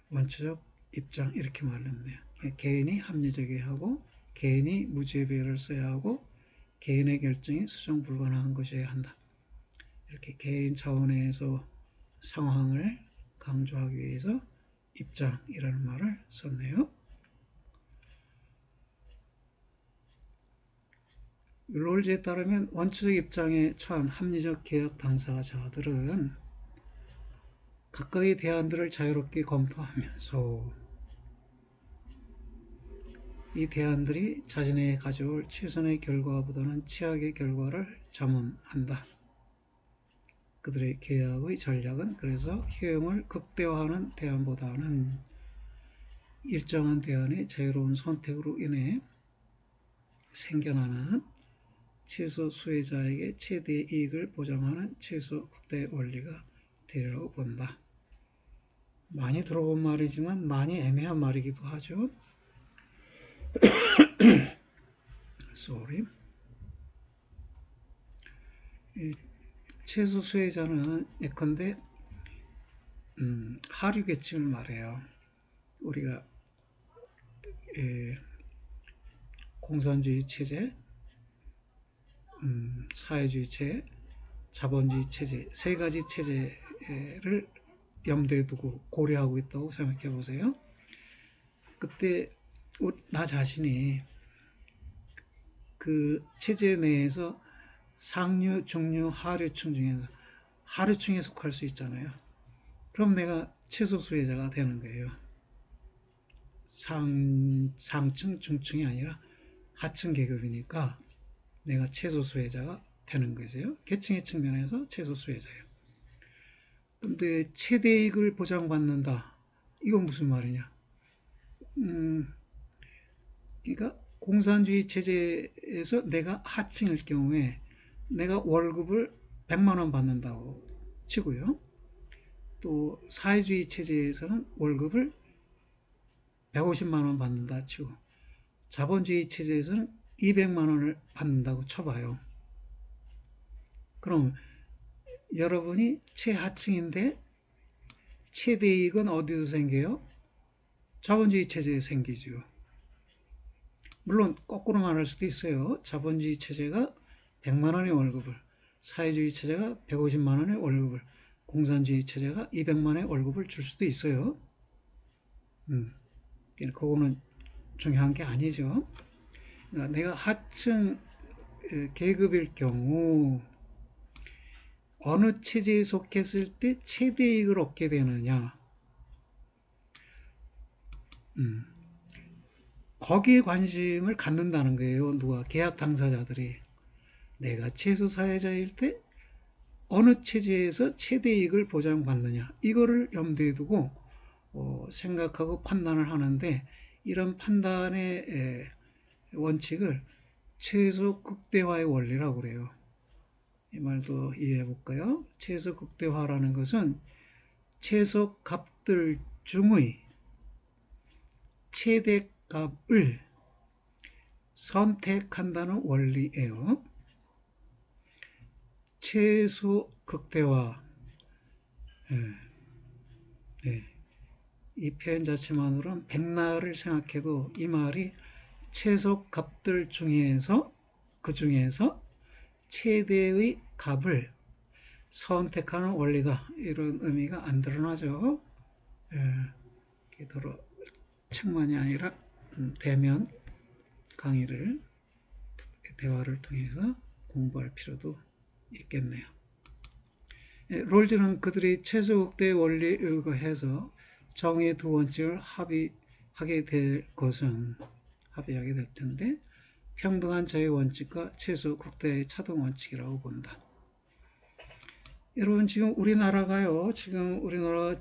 원초적 입장 이렇게 말했네요. 개인이 합리적이어야 하고 개인이 무죄의 배열을 써야 하고 개인의 결정이 수정 불가능한 것이어야 한다. 이렇게 개인 차원에서 상황을 강조하기 위해서 입장이라는 말을 썼네요. 롤즈에 따르면 원초적 입장에 처한 합리적 계약 당사자들은 각각의 대안들을 자유롭게 검토하면서 이 대안들이 자신에게 가져올 최선의 결과보다는 최악의 결과를 자문한다. 그들의 계약의 전략은 그래서 효용을 극대화하는 대안보다는 일정한 대안의 자유로운 선택으로 인해 생겨나는 최소 수혜자에게 최대의 이익을 보장하는 최소 극대 원리가 되리라고 본다. 많이 들어본 말이지만 많이 애매한 말이기도 하죠. Sorry. 최소 수혜자는 예컨대 하류 계층을 말해요. 우리가 공산주의 체제, 사회주의 체제, 자본주의 체제, 세 가지 체제를 염두에 두고 고려하고 있다고 생각해 보세요. 그때 나 자신이 그 체제 내에서 상류, 중류, 하류층 중에서 하류층에 속할 수 있잖아요. 그럼 내가 최소 수혜자가 되는 거예요. 상층, 중층이 아니라 하층 계급이니까 내가 최소 수혜자가 되는 거죠. 계층의 측면에서 최소 수혜자예요. 근데 최대 이익을 보장받는다. 이건 무슨 말이냐? 그러니까 공산주의 체제에서 내가 하층일 경우에 내가 월급을 100만 원 받는다고 치고요. 또 사회주의 체제에서는 월급을 150만 원 받는다 치고 자본주의 체제에서는 200만 원을 받는다고 쳐봐요. 그럼 여러분이 최하층인데 최대 이익은 어디서 생겨요? 자본주의 체제에 생기죠. 물론 거꾸로 말할 수도 있어요. 자본주의 체제가 100만 원의 월급을, 사회주의 체제가 150만 원의 월급을, 공산주의 체제가 200만 원의 월급을 줄 수도 있어요. 그거는 중요한 게 아니죠. 그러니까 내가 하층 계급일 경우 어느 체제에 속했을 때 최대 이익을 얻게 되느냐, 거기에 관심을 갖는다는 거예요. 누가? 계약 당사자들이. 내가 최소 사회자일 때 어느 체제에서 최대 이익을 보장받느냐, 이거를 염두에 두고 생각하고 판단을 하는데, 이런 판단의 원칙을 최소 극대화의 원리라고 그래요. 이 말도 이해해 볼까요? 최소 극대화라는 것은 최소 값들 중의 최대 값을 선택한다는 원리예요. 최소 극대화. 이 표현 자체만으로는 백날을 생각해도 이 말이 최소 값들 중에서 그 중에서 최대의 값을 선택하는 원리다. 이런 의미가 안 드러나죠. 예, 더러 책만이 아니라 대면 강의를 대화를 통해서 공부할 필요도 있겠네요. 예, 롤즈는 그들이 최소극대 원리에 의거해서 정의의 두 원칙을 합의하게 될 것은 합의하게 될 텐데 평등한 자유 원칙과 최소 국대의 차등 원칙이라고 본다. 여러분 지금 우리나라가요. 지금 우리나라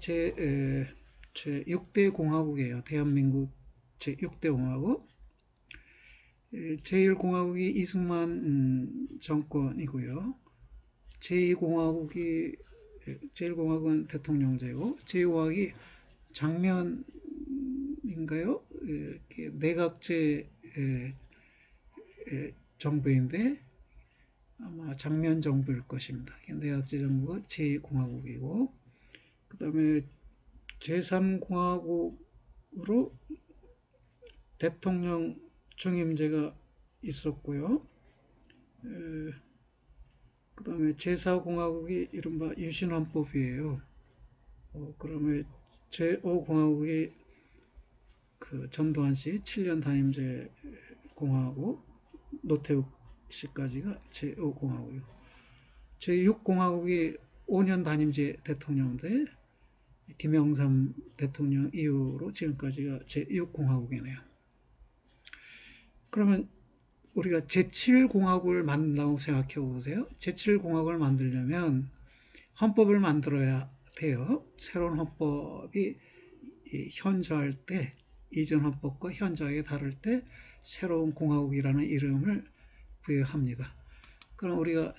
제6대 공화국이에요. 대한민국 제6대 공화국. 제1공화국이 이승만 정권이고요. 제2공화국이 제1공화국은 대통령제고 제2공화국이 장면인가요? 내각제 정부인데 아마 장면 정부일 것입니다. 내각제 정부가 제2공화국이고 그 다음에 제3공화국으로 대통령 중임제가 있었고요. 그 다음에 제4공화국이 이른바 유신헌법이에요. 그러면 제5공화국이 그 전두환 씨 7년 단임제 공화국, 노태우 씨까지가 제5공화국이고, 제6공화국이 5년 단임제 대통령인데, 김영삼 대통령 이후로 지금까지가 제6공화국이네요. 그러면 우리가 제7공화국을 만든다고 생각해 보세요. 제7공화국을 만들려면 헌법을 만들어야 돼요. 새로운 헌법이 현저할 때, 이전 헌법과 현저하게 다를 때 새로운 공화국이라는 이름을 부여합니다. 그럼 우리가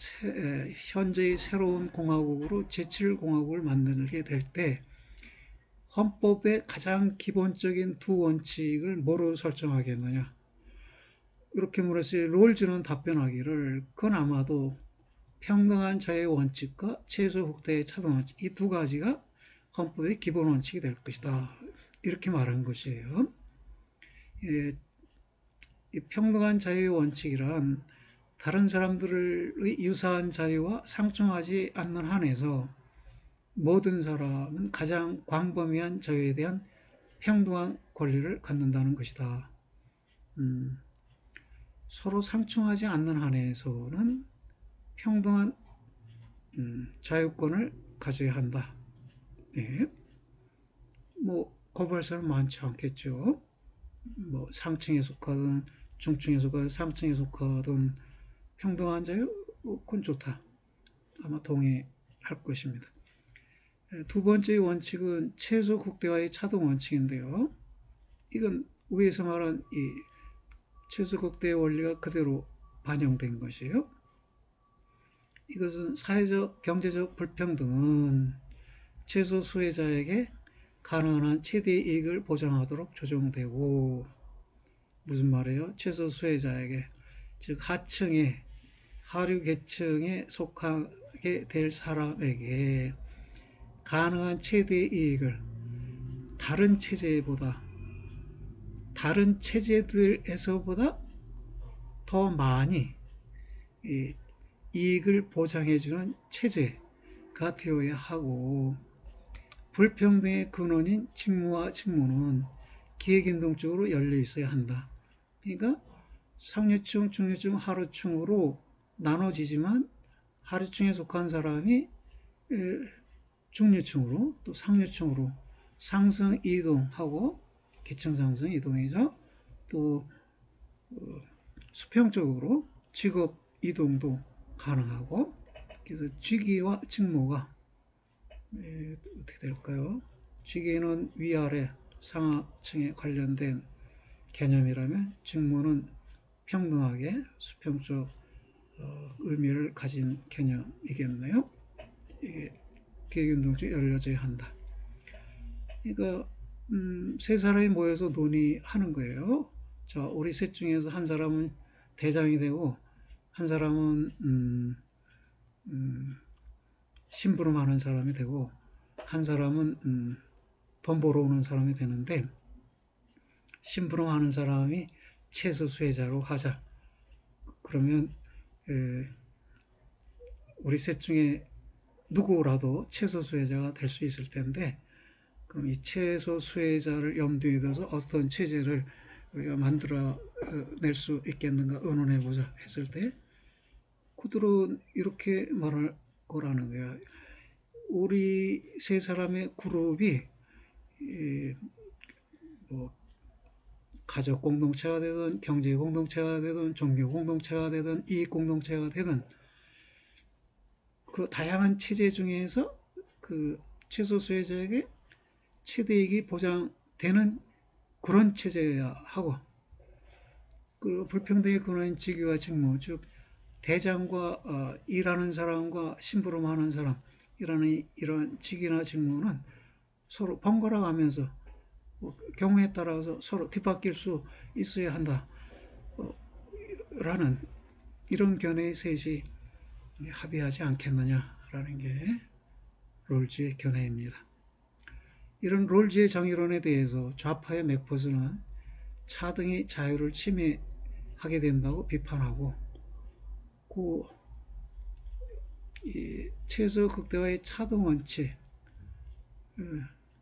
현재의 새로운 공화국으로 제7공화국을 만들게 될 때 헌법의 가장 기본적인 두 원칙을 뭐로 설정하겠느냐? 이렇게 물었어요. 롤즈는 답변하기를 그건 아마도 평등한 자유 원칙과 최소 국대의 차등 원칙 이 두 가지가 헌법의 기본 원칙이 될 것이다. 이렇게 말한 것이에요. 이 평등한 자유 원칙이란 다른 사람들의 유사한 자유와 상충하지 않는 한에서 모든 사람은 가장 광범위한 자유에 대한 평등한 권리를 갖는다는 것이다. 서로 상충하지 않는 한에서는 평등한 자유권을 가져야 한다. 네. 뭐 거부할 사람 많지 않겠죠. 뭐 상층에 속하든 중층에 속하든 상층에 속하든 평등한 자유 그건 좋다. 아마 동의할 것입니다. 두 번째 원칙은 최소 국대와의 차등 원칙인데요. 이건 위에서 말한 이 최소 국대의 원리가 그대로 반영된 것이에요. 이것은 사회적, 경제적 불평등은 최소 수혜자에게 가능한 한 최대의 이익을 보장하도록 조정되고 무슨 말이에요? 최소 수혜자에게 즉 하층에 하류 계층에 속하게 될 사람에게 가능한 최대의 이익을 다른 체제들에서보다 더 많이 이익을 보장해주는 체제가 되어야 하고 불평등의 근원인 직무와 직무는 기획인동적으로 열려 있어야 한다. 그러니까 상류층, 중류층, 하류층으로 나눠지지만 하류층에 속한 사람이 중류층으로 또 상류층으로 상승 이동하고 계층 상승 이동이죠. 또 수평적으로 직업 이동도 가능하고 그래서 직위와 직무가 어떻게 될까요? 직위는 위아래 상하층에 관련된 개념이라면 직무는 평등하게 수평적 의미를 가진 개념이겠네요. 이게 계획운동중에 열려져야 한다. 그러니까 세 사람이 모여서 논의하는 거예요. 자, 우리 셋 중에서 한 사람은 대장이 되고 한 사람은 심부름하는 사람이 되고 한 사람은 돈 벌어 오는 사람이 되는데 심부름하는 사람이 최소 수혜자로 하자. 그러면 우리 셋 중에 누구라도 최소 수혜자가 될 수 있을 텐데, 그럼 이 최소 수혜자를 염두에 둬서 어떤 체제를 우리가 만들어 낼 수 있겠는가 의논해 보자 했을 때, 그들은 이렇게 말할 거라는 거야. 우리 세 사람의 그룹이 뭐 가족 공동체가 되든 경제 공동체가 되든 종교 공동체가 되든 이익 공동체가 되든 그 다양한 체제 중에서 그 최소 수혜자에게 최대익이 보장되는 그런 체제야 하고, 그 불평등의 근원인 직위와 직무, 즉 대장과 일하는 사람과 심부름하는 사람, 이런 직위나 직무는 서로 번갈아 가면서 경우에 따라서 서로 뒤바뀔 수 있어야 한다 라는 이런 견해의 셋이 합의하지 않겠느냐라는 게 롤즈의 견해입니다. 이런 롤즈의 정의론에 대해서 좌파의 맥퍼슨은 차등이 자유를 침해하게 된다고 비판하고, 그 최소 극대화의 차등 원칙,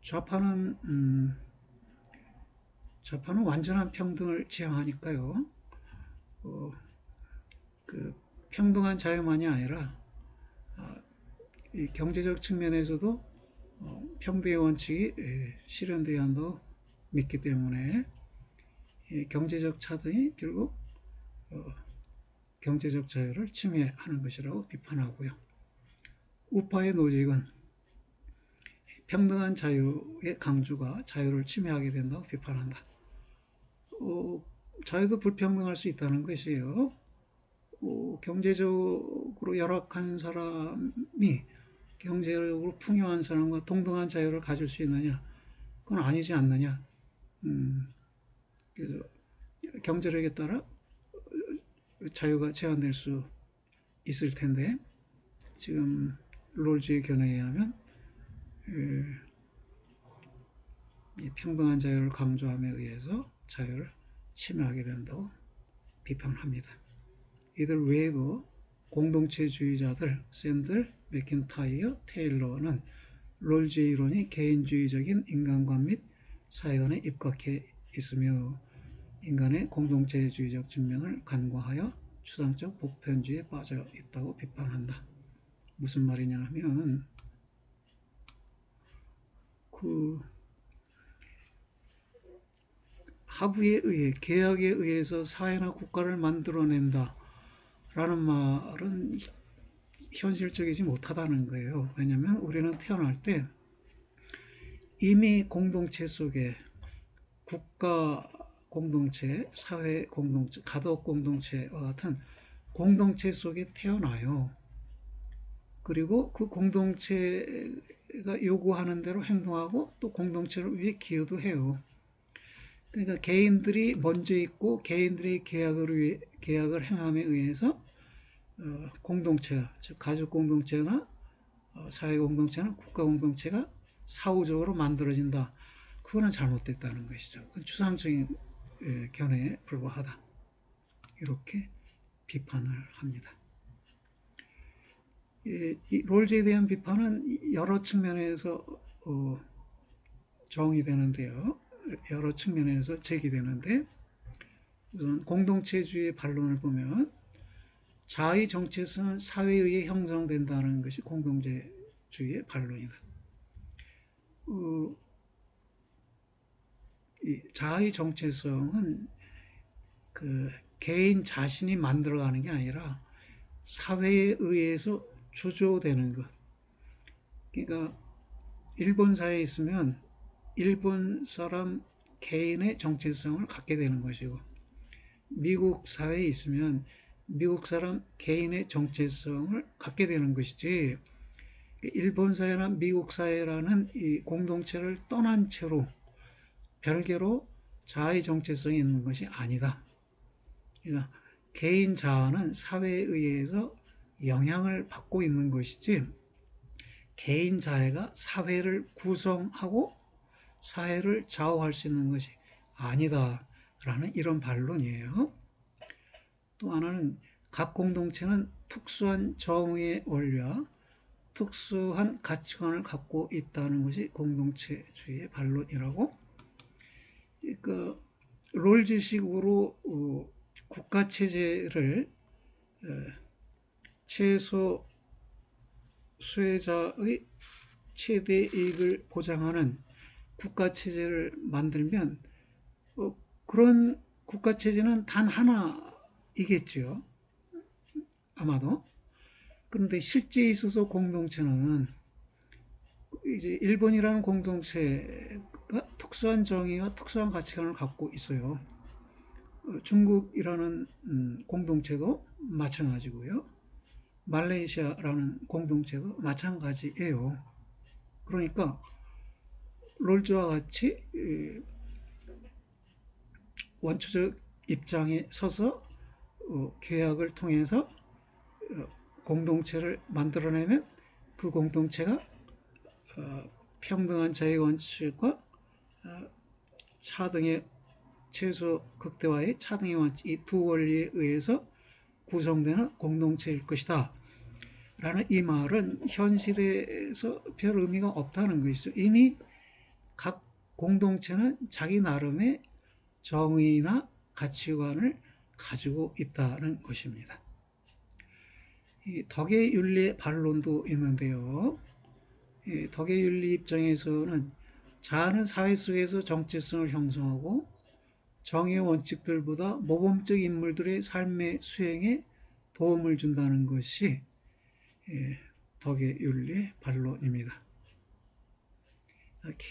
좌파는 좌파는 완전한 평등을 지향하니까요. 그 평등한 자유만이 아니라 이 경제적 측면에서도 평등의 원칙이 실현되어야 한다고 믿기 때문에 경제적 차등이 결국 경제적 자유를 침해하는 것이라고 비판하고요. 우파의 노직은 평등한 자유의 강조가 자유를 침해하게 된다고 비판한다. 자유도 불평등할 수 있다는 것이에요. 경제적으로 열악한 사람이 경제적으로 풍요한 사람과 동등한 자유를 가질 수 있느냐? 그건 아니지 않느냐? 그래서 경제력에 따라 자유가 제한될 수 있을 텐데, 지금 롤즈의 견해에 의하면 이 평등한 자유를 강조함에 의해서 자유를 침해하게 된다고 비판합니다. 이들 외에도 공동체주의자들 샌들, 맥킨타이어, 테일러는 롤즈의 이론이 개인주의적인 인간관 및 사회관에 입각해 있으며 인간의 공동체주의적 측면을 간과하여 추상적 보편주의에 빠져 있다고 비판한다. 무슨 말이냐 하면, 그 하부에 의해, 계약에 의해서 사회나 국가를 만들어낸다 라는 말은 현실적이지 못하다는 거예요. 왜냐하면 우리는 태어날 때 이미 공동체 속에 국가 공동체, 사회 공동체, 가족 공동체와 같은 공동체 속에 태어나요. 그리고 그 공동체가 요구하는 대로 행동하고 또 공동체를 위해 기여도 해요. 그러니까 개인들이 먼저 있고 개인들의 계약을 행함에 의해서 공동체가, 즉 가족 공동체나 사회 공동체나 국가 공동체가 사후적으로 만들어진다. 그거는 잘못됐다는 것이죠. 그건 추상적인 견해에 불과하다. 이렇게 비판을 합니다. 이 롤즈에 대한 비판은 여러 측면에서 정의되는데요. 여러 측면에서 제기되는데, 우선 공동체주의 반론을 보면 자의 정체성은 사회에 의해 형성된다는 것이 공동체주의의 반론이다. 이 자의 정체성은 그 개인 자신이 만들어가는 게 아니라 사회에 의해서 주조되는 것. 그러니까 일본 사회에 있으면 일본 사람 개인의 정체성을 갖게 되는 것이고, 미국 사회에 있으면 미국 사람 개인의 정체성을 갖게 되는 것이지, 일본 사회나 미국 사회라는 이 공동체를 떠난 채로 별개로 자아의 정체성이 있는 것이 아니다. 그러니까 개인 자아는 사회에 의해서 영향을 받고 있는 것이지, 개인 자아가 사회를 구성하고 사회를 좌우할 수 있는 것이 아니다라는 이런 반론이에요. 또 하나는 각 공동체는 특수한 정의의 원리와 특수한 가치관을 갖고 있다는 것이 공동체주의의 반론이라고. 그 롤즈식으로 국가체제를 최소 수혜자의 최대 이익을 보장하는 국가체제를 만들면 그런 국가체제는 단 하나이겠죠. 아마도. 그런데 실제에 있어서 공동체는 이제 일본이라는 공동체가 특수한 정의와 특수한 가치관을 갖고 있어요. 중국이라는 공동체도 마찬가지고요. 말레이시아라는 공동체도 마찬가지예요. 그러니까 롤즈와 같이 원초적 입장에 서서 계약을 통해서 공동체를 만들어내면 그 공동체가 평등한 자유 원칙과 차등의 최소 극대화의 차등의 원칙, 이 두 원리에 의해서 구성되는 공동체일 것이다 라는 이 말은 현실에서 별 의미가 없다는 것이죠. 이미 각 공동체는 자기 나름의 정의나 가치관을 가지고 있다는 것입니다. 이 덕의 윤리의 반론도 있는데요. 이 덕의 윤리 입장에서는 자아는 사회 속에서 정체성을 형성하고 정의 원칙들보다 모범적 인물들의 삶의 수행에 도움을 준다는 것이 덕의 윤리의 반론입니다. 이렇게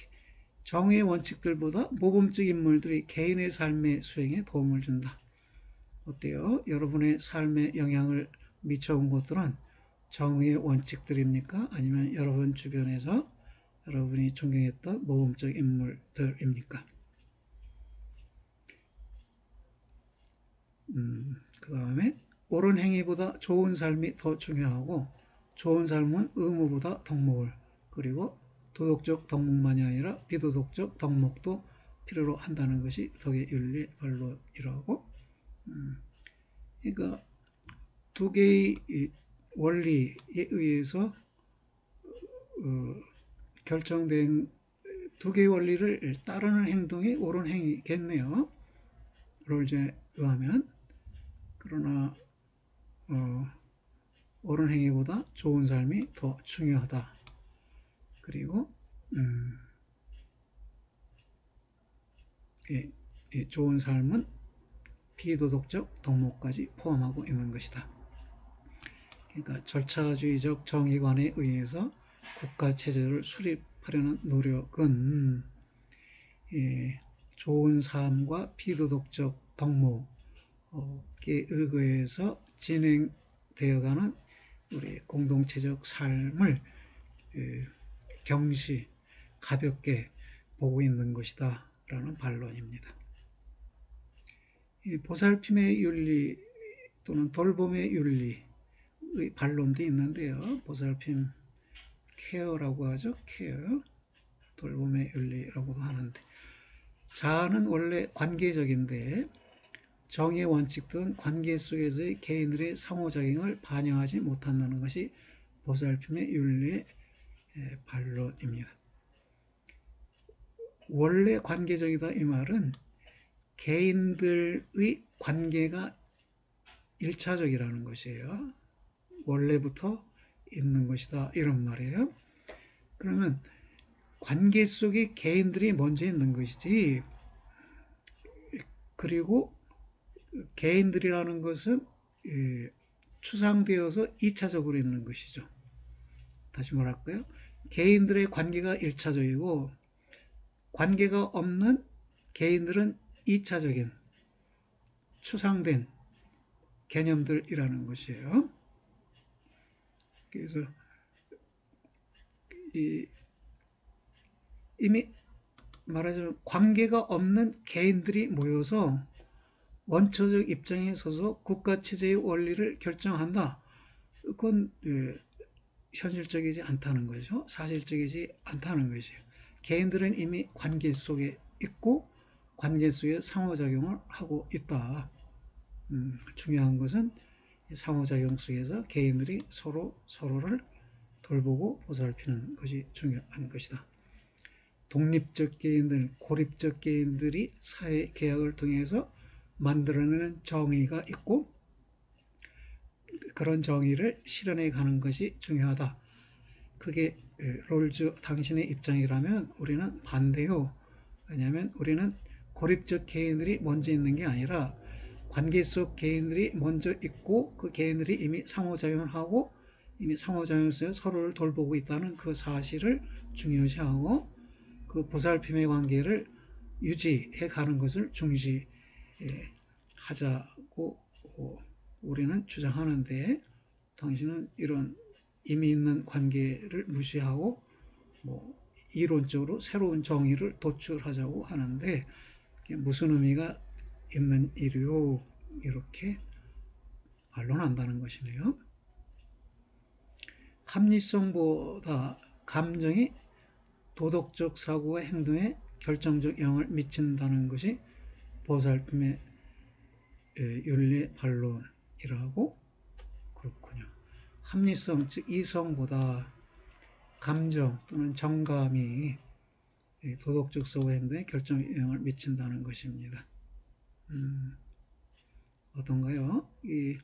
정의 원칙들보다 모범적 인물들이 개인의 삶의 수행에 도움을 준다. 어때요? 여러분의 삶에 영향을 미쳐온 것들은 정의의 원칙들입니까? 아니면 여러분 주변에서 여러분이 존경했던 모범적 인물들입니까? 그 다음에 옳은 행위보다 좋은 삶이 더 중요하고 좋은 삶은 의무보다 덕목을, 그리고 도덕적 덕목만이 아니라 비도덕적 덕목도 필요로 한다는 것이 덕의 윤리 반론이라고. 그러니까 두 개의 원리에 의해서 결정된 두 개의 원리를 따르는 행동이 옳은 행위겠네요. 롤즈에 의하면. 그러나 옳은 행위보다 좋은 삶이 더 중요하다. 그리고 좋은 삶은 비도덕적 덕목까지 포함하고 있는 것이다. 그러니까 절차주의적 정의관에 의해서 국가체제를 수립하려는 노력은 좋은 삶과 비도덕적 덕목에 의거해서 진행되어가는 우리 공동체적 삶을 경시, 가볍게 보고 있는 것이다 라는 반론입니다. 보살핌의 윤리 또는 돌봄의 윤리의 반론도 있는데요. 보살핌, 케어라고 하죠. 케어, 돌봄의 윤리라고도 하는데, 자아는 원래 관계적인데 정의 원칙들은 관계 속에서의 개인들의 상호작용을 반영하지 못한다는 것이 보살핌의 윤리의 반론입니다. 원래 관계적이다 이 말은 개인들의 관계가 일차적이라는 것이에요. 원래부터 있는 것이다 이런 말이에요. 그러면 관계 속에 개인들이 먼저 있는 것이지, 그리고 개인들이라는 것은 추상되어서 2차적으로 있는 것이죠. 다시 말할까요? 개인들의 관계가 1차적이고 관계가 없는 개인들은 2차적인 추상된 개념들이라는 것이에요. 그래서 이미 말하자면 관계가 없는 개인들이 모여서 원초적 입장에 서서 국가체제의 원리를 결정한다. 그건 현실적이지 않다는 거죠. 사실적이지 않다는 것이에요. 개인들은 이미 관계 속에 있고 관계 속에 상호작용을 하고 있다. 중요한 것은 상호작용 속에서 개인들이 서로를 돌보고 보살피는 것이 중요한 것이다. 독립적 개인들, 고립적 개인들이 사회 계약을 통해서 만들어내는 정의가 있고 그런 정의를 실현해 가는 것이 중요하다. 그게 롤즈 당신의 입장이라면 우리는 반대요. 왜냐하면 우리는 고립적 개인들이 먼저 있는 게 아니라 관계 속 개인들이 먼저 있고 그 개인들이 이미 상호작용을 하고 이미 상호작용에서 서로를 돌보고 있다는 그 사실을 중요시하고 그 보살핌의 관계를 유지해 가는 것을 중시하자고 우리는 주장하는데 당신은 이런 이미 있는 관계를 무시하고 이론적으로 새로운 정의를 도출하자고 하는데 무슨 의미가 있는 일이요? 이렇게 반론한다는 것이네요. 합리성보다 감정이 도덕적 사고와 행동에 결정적 영향을 미친다는 것이 보살핌의 윤리 반론이라고. 그렇군요. 합리성, 즉 이성보다 감정 또는 정감이 도덕적 사고 행동에 결정적 영향을 미친다는 것입니다. 어떤가요? 이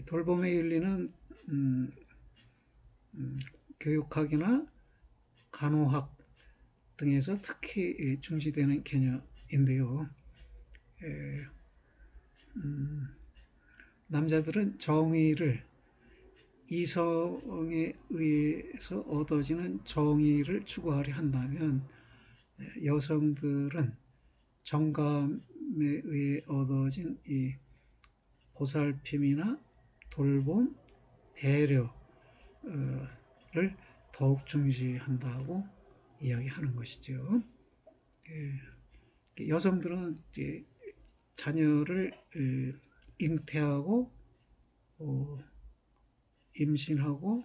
돌봄의 윤리는 교육학이나 간호학 등에서 특히 중시되는 개념인데요. 남자들은 정의를 이성에 의해서 얻어지는 정의를 추구하려 한다면 여성들은 정감에 의해 얻어진 이 보살핌이나 돌봄, 배려를 더욱 중시한다고 이야기하는 것이죠. 여성들은 자녀를 잉태하고 임신하고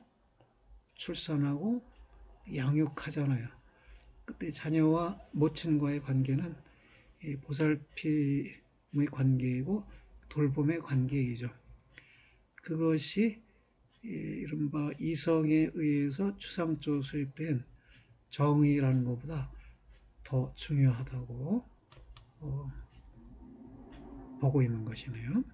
출산하고 양육하잖아요. 그때 자녀와 모친과의 관계는 보살핌의 관계이고 돌봄의 관계이죠. 그것이 이른바 이성에 의해서 추상적으로 수립된 정의라는 것보다 더 중요하다고 보고 있는 것이네요.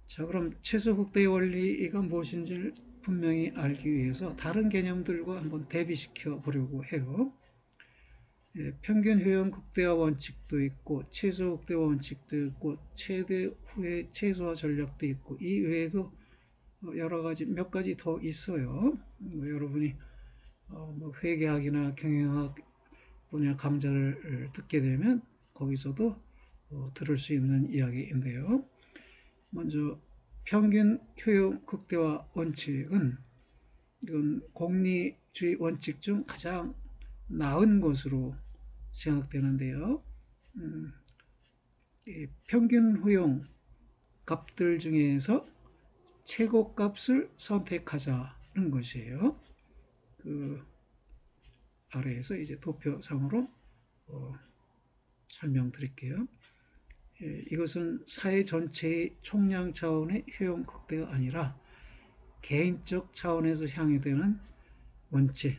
자, 그럼 최소극대의 원리가 무엇인지를 분명히 알기 위해서 다른 개념들과 한번 대비시켜 보려고 해요. 평균 효용 극대화 원칙도 있고 최소극대화 원칙도 있고 최대 후의 최소화 전략도 있고 이 외에도 여러 가지 몇 가지 더 있어요. 여러분이 회계학이나 경영학 분야 강좌를 듣게 되면 거기서도 들을 수 있는 이야기인데요. 먼저 평균 효용 극대화 원칙은 이건 공리주의 원칙 중 가장 나은 것으로 생각되는데요. 평균 효용 값들 중에서 최고 값을 선택하자는 것이에요. 그 아래에서 이제 도표상으로 설명드릴게요. 이것은 사회 전체의 총량 차원의 효용 극대가 아니라 개인적 차원에서 향유되는 원칙,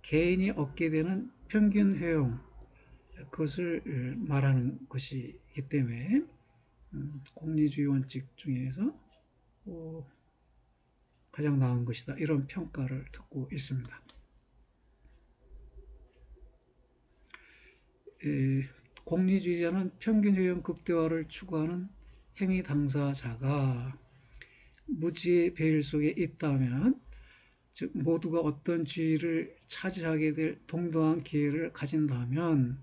개인이 얻게 되는 평균 효용, 그것을 말하는 것이기 때문에 공리주의 원칙 중에서 가장 나은 것이다. 이런 평가를 듣고 있습니다. 공리주의자는 평균 효용 극대화를 추구하는 행위 당사자가 무지의 배일 속에 있다면, 즉 모두가 어떤 지위를 차지하게 될 동등한 기회를 가진다면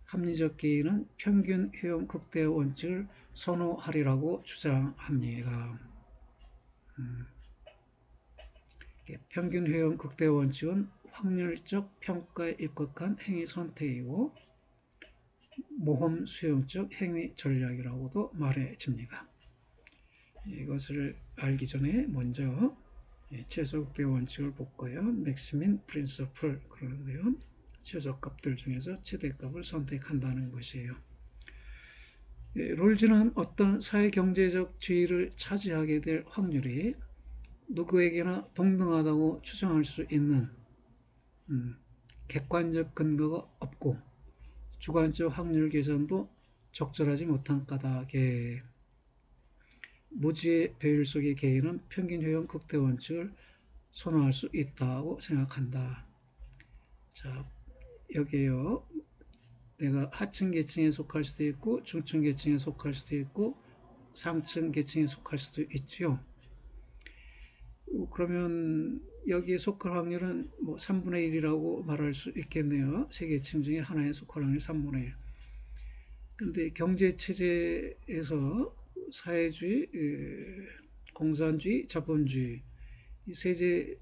합리적 개인은 평균 효용 극대화 원칙을 선호하리라고 주장합니다. 평균 효용 극대화 원칙은 확률적 평가에 입각한 행위 선택이고 모험 수용적 행위 전략이라고도 말해집니다. 이것을 알기 전에 먼저 최소 극대화 원칙을 볼까요? 맥시민 프린서플 그러는데요. 최저값들 중에서 최대값을 선택한다는 것이에요. 롤즈는 어떤 사회경제적 지위를 차지하게 될 확률이 누구에게나 동등하다고 추정할 수 있는 객관적 근거가 없고 주관적 확률 계산도 적절하지 못한 까닭에 무지의 배율 속의 개인은 평균 효용 극대 원칙을 선호할 수 있다고 생각한다. 자, 여기에요. 내가 하층 계층에 속할 수도 있고 중층 계층에 속할 수도 있고 상층 계층에 속할 수도 있죠. 그러면 여기에 속할 확률은 뭐 3분의 1이라고 말할 수 있겠네요. 세 계층 중에 하나에 속할 확률 3분의 1. 근데 경제체제에서 사회주의, 공산주의, 자본주의 이 세제에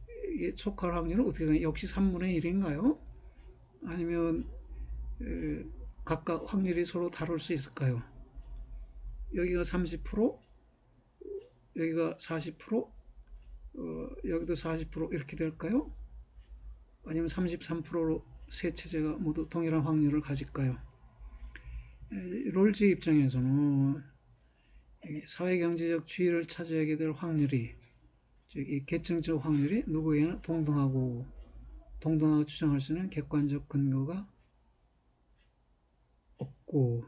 속할 확률은 어떻게 되나요? 역시 3분의 1인가요? 아니면 각각 확률이 서로 다를 수 있을까요? 여기가 30%, 여기가 40%, 여기도 40% 이렇게 될까요? 아니면 33%로 세 체제가 모두 동일한 확률을 가질까요? 롤즈 입장에서는 사회경제적 지위를 차지하게 될 확률이 이 계층적 확률이 누구에게나 동등하고 추정할 수 있는 객관적 근거가 없고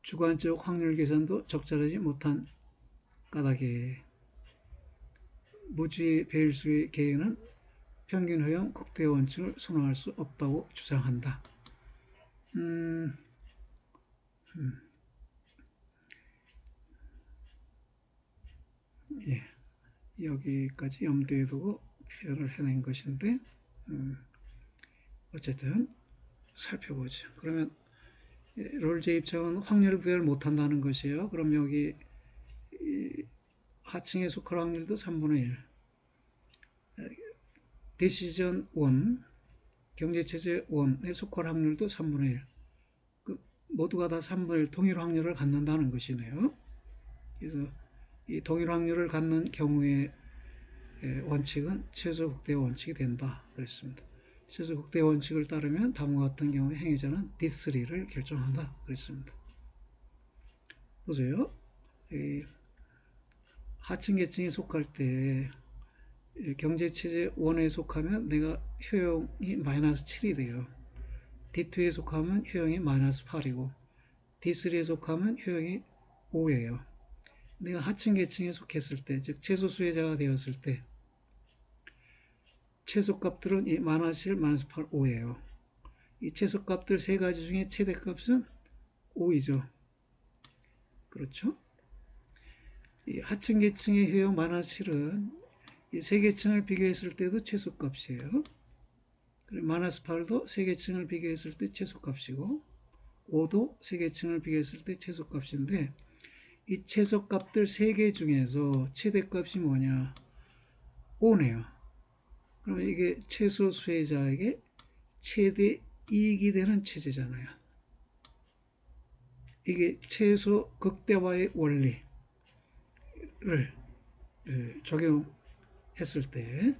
주관적 확률 계산도 적절하지 못한 까닭에 무지의 배일수의 계획은 평균 효용 극대 원칙을 선호할 수 없다고 주장한다. 예, 여기까지 염두에 두고 표현을 해낸 것인데 어쨌든 살펴보죠. 그러면 롤제 입장은 확률 부여를 못한다는 것이에요. 그럼 여기 하층에 속할 확률도 3분의 1. 디시전 1, 경제체제 1에 속할 확률도 3분의 1. 모두가 다 3분의 1 동일 확률을 갖는다는 것이네요. 그래서 이 동일 확률을 갖는 경우에 원칙은 최소 극대 원칙이 된다. 그랬습니다. 최소 극대 원칙을 따르면 다음과 같은 경우에 행위자는 D3를 결정한다. 그랬습니다. 보세요. 하층 계층에 속할 때 경제체제 1에 속하면 내가 효용이 마이너스 7이 돼요. D2에 속하면 효용이 마이너스 8이고 D3에 속하면 효용이 5예요. 내가 하층 계층에 속했을 때, 즉 최소 수혜자가 되었을 때 최소값들은 이 마이너스 7, 마이너스 8, 5예요. 이 최소값들 세 가지 중에 최대값은 5이죠. 그렇죠? 이 하층 계층의 효용 마이너스 7은 이 세 계층을 비교했을 때도 최소값이에요. 마이너스 8도 세 계층을 비교했을 때 최소값이고 5도 세 계층을 비교했을 때 최소값인데 이 최소값들 3개 중에서 최대값이 뭐냐? 5네요. 그러면 이게 최소 수혜자에게 최대 이익이 되는 체제잖아요. 이게 최소 극대화의 원리를 적용했을 때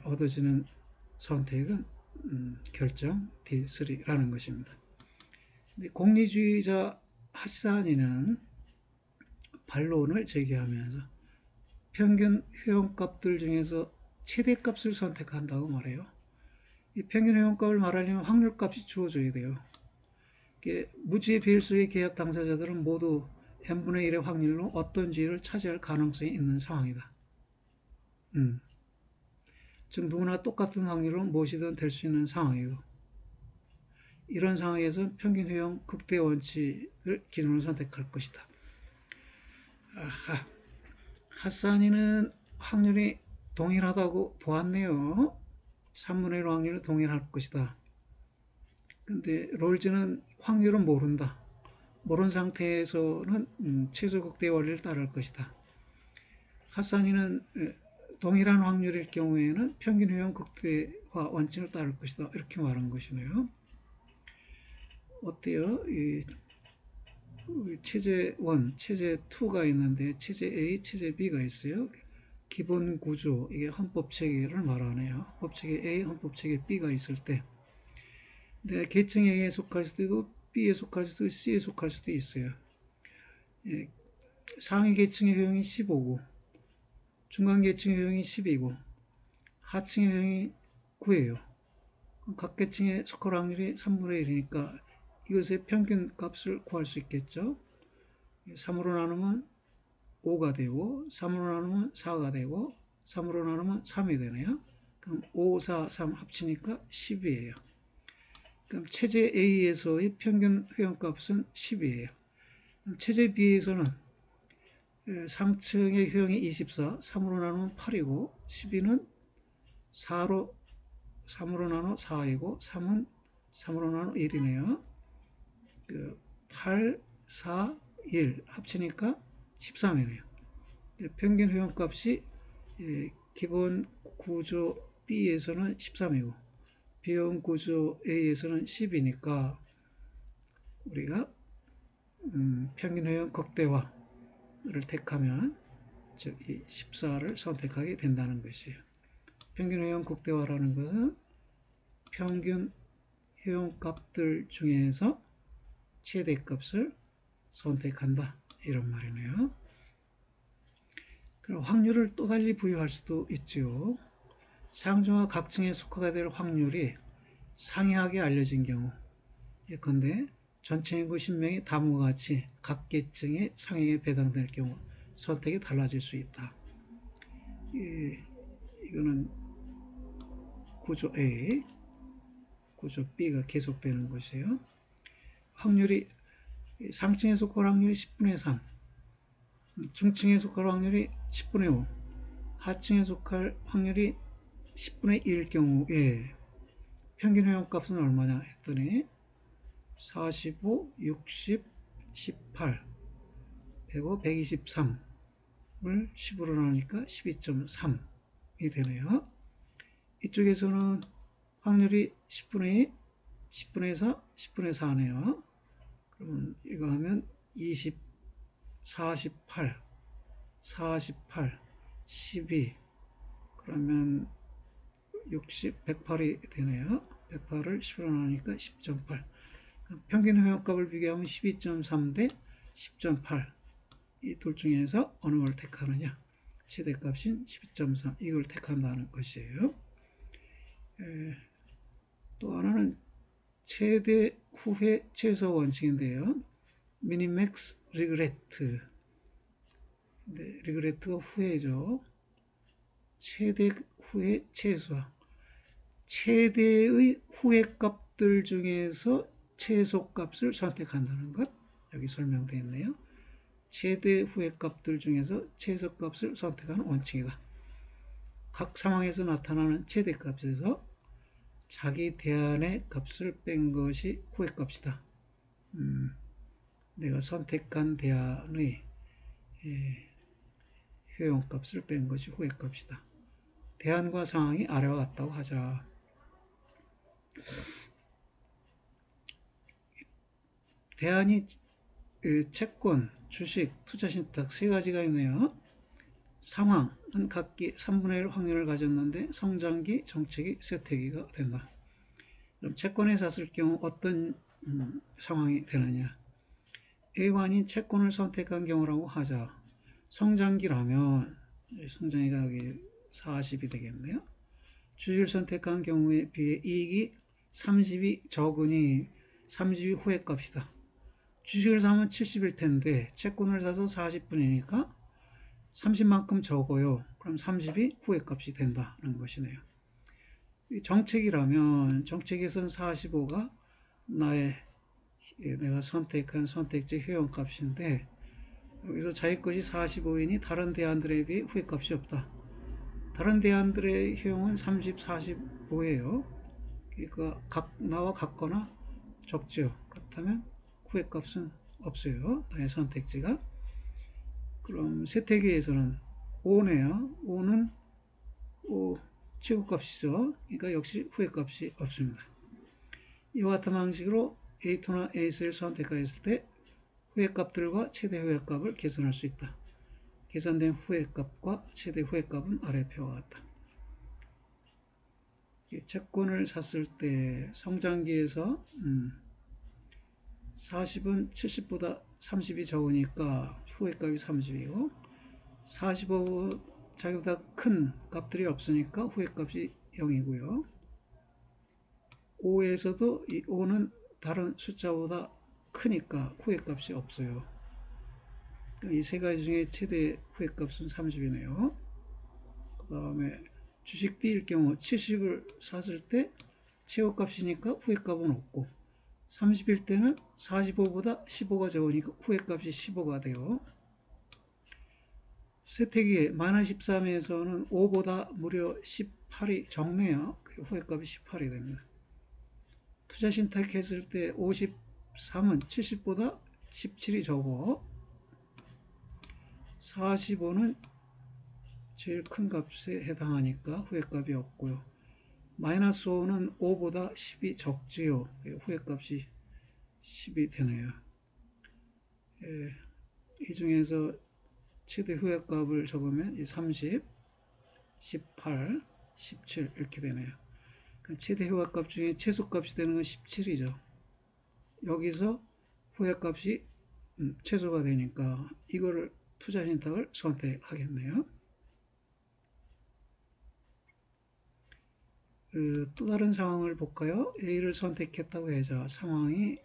얻어지는 선택은 결정 D3라는 것입니다. 공리주의자 하산이는 반론을 제기하면서 평균 효용값들 중에서 최대값을 선택한다고 말해요. 이 평균 효용값을 말하려면 확률값이 주어져야 돼요. 무지의 비일수의 계약 당사자들은 모두 n분의 1의 확률로 어떤 지위를 차지할 가능성이 있는 상황이다. 즉 누구나 똑같은 확률로 무엇이든 될 수 있는 상황이고 이런 상황에서 평균 효용 극대 원칙을 기준으로 선택할 것이다. 아하. 하산이는 확률이 동일하다고 보았네요. 3분의 1 확률이 동일할 것이다. 근데 롤즈는 확률은 모른다. 모르는 상태에서는 최소 극대 원리를 따를 것이다. 하산이는 동일한 확률일 경우에는 평균 효용 극대화 원칙을 따를 것이다. 이렇게 말한 것이네요. 어때요? 체제 1, 체제 2가 있는데 체제 A, 체제 B가 있어요. 기본 구조, 이게 헌법 체계를 말하네요. 헌법 체계 A, 헌법 체계 B가 있을 때 내가 계층 A에 속할 수도 있고 B에 속할 수도 있고 C에 속할 수도 있어요. 상위 계층의 효용이 15고 중간 계층의 효용이 10이고 하층의 효용이 9예요. 각 계층에 속할 확률이 3분의 1이니까 이것의 평균 값을 구할 수 있겠죠. 3으로 나누면 5가 되고 3으로 나누면 4가 되고 3으로 나누면 3이 되네요. 그럼 5, 4, 3 합치니까 10이에요. 그럼 체제 A에서의 평균 효용값은 10이에요. 체제 B에서는 상층의 효용이 24, 3으로 나누면 8이고 12는 3으로 나눠 4이고 3은 3으로 나눠 1이네요. 8, 4, 1 합치니까 13이네요. 평균 효용값이 기본 구조 B에서는 13이고 비용 구조 A에서는 10이니까 우리가 평균 효용 극대화를 택하면 이 14를 선택하게 된다는 것이에요. 평균 효용 극대화라는 것은 평균 효용값들 중에서 최대값을 선택한다 이런 말이네요. 그럼 확률을 또 달리 부여할 수도 있죠. 상중하 각층에 속하게 될 확률이 상이하게 알려진 경우 예컨대 전체 인구 10명이 다음과 같이 각 계층의 상향에 배당될 경우 선택이 달라질 수 있다. 이거는 구조 A, 구조 B가 계속되는 것이에요. 확률이 상층에 속할 확률이 10분의 3, 중층에 속할 확률이 10분의 5, 하층에 속할 확률이 10분의 1일 경우에 평균 효용값은 얼마냐 했더니 45, 60, 18, 105, 123을 10으로 나누니까 12.3이 되네요. 이쪽에서는 확률이 10분의 2, 10분의 4, 10분의 4네요. 그러면 이거 하면 20, 48, 48, 12 그러면 60, 108이 되네요. 108을 10으로 나누니까 10.8 평균 효용값을 비교하면 12.3 대 10.8 이 둘 중에서 어느 걸 택하느냐 최대값인 12.3 이걸 택한다는 것이에요. 또 하나는 최대 후회 최소 원칙인데요. 미니맥스 리그레트 리그레트가 후회죠. 최대 후회 최소화 최대의 후회값들 중에서 최소값을 선택한다는 것 여기 설명되어 있네요. 최대 후회값들 중에서 최소값을 선택하는 원칙이다. 각 상황에서 나타나는 최대값에서 자기 대안의 값을 뺀 것이 후회값이다. 내가 선택한 대안의 효용값을 뺀 것이 후회값이다. 대안과 상황이 아래와 같다고 하자. 대안이 채권, 주식, 투자신탁 세 가지가 있네요. 상황은 각기 3분의 1 확률을 가졌는데 성장기, 정체기, 쇠퇴기가 된다. 그럼 채권에 샀을 경우 어떤 상황이 되느냐. A관이 채권을 선택한 경우라고 하자. 성장기라면 성장기가 여기 40이 되겠네요. 주식을 선택한 경우에 비해 이익이 30이 적으니 30이 후회값이다. 주식을 사면 70일 텐데 채권을 사서 40분이니까 30만큼 적어요. 그럼 30이 후회값이 된다는 것이네요. 정책이라면 정책에서는 45가 내가 선택한 선택지 효용값인데 여기서 자기 것이 45이니 다른 대안들에 비해 후회값이 없다. 다른 대안들의 효용은 30, 45예요. 그러니까 나와 같거나 적죠. 그렇다면 후회값은 없어요. 나의 선택지가. 그럼 쇠퇴기에서는 5네요. 5는 최고값이죠. 그러니까 역시 후회값이 없습니다. 이와 같은 방식으로 A2나 A3를 선택하였을 때 후회값들과 최대 후회값을 계산할 수 있다. 계산된 후회값과 최대 후회값은 아래 표와 같다. 채권을 샀을 때 성장기에서 40은 70보다 30이 적으니까 후회값이 30이고 45 자기보다 큰 값들이 없으니까 후액값이 0이고요. 5에서도 이 5는 다른 숫자보다 크니까 후액값이 없어요. 이 세 가지 중에 최대 후액값은 30이네요. 그 다음에 주식 B일 경우 70을 샀을 때 최고값이니까 후액값은 없고 30일 때는 45보다 15가 적으니까 후액값이 15가 돼요. 세택이 마이너스 13에서는 5보다 무려 18이 적네요. 후액값이 18이 됩니다. 투자 신탁했을 때 53은 70보다 17이 적어 45는 제일 큰 값에 해당하니까 후액값이 없고요. 마이너스 5는 5보다 10이 적지요. 후액값이 10이 되네요. 이 중에서 최대 후액값을 적으면 30, 18, 17 이렇게 되네요. 최대 후액값 중에 최소값이 되는 건 17이죠. 여기서 후액값이 최소가 되니까 이거를 투자 신탁을 선택하겠네요. 또 다른 상황을 볼까요? A를 선택했다고 해서 상황이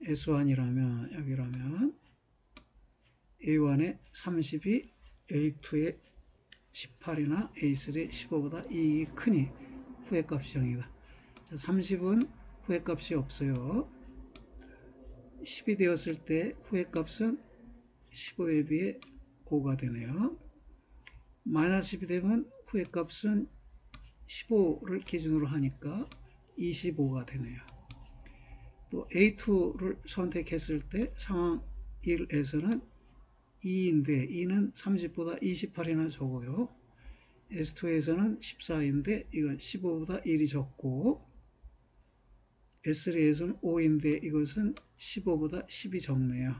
S1이라면 여기라면 A1에 30이 A2에 18이나 A3에 15보다 이 크니 후액값이 0이다. 자, 30은 후액값이 없어요. 10이 되었을 때 후액값은 15에 비해 5가 되네요. 마이너스 10이 되면 후액값은 15를 기준으로 하니까 25가 되네요. 또 A2를 선택했을 때 상황 1에서는 2인데 2는 30보다 28이나 적어요. S2에서는 14인데 이건 15보다 1이 적고 S3에서는 5인데 이것은 15보다 10이 적네요.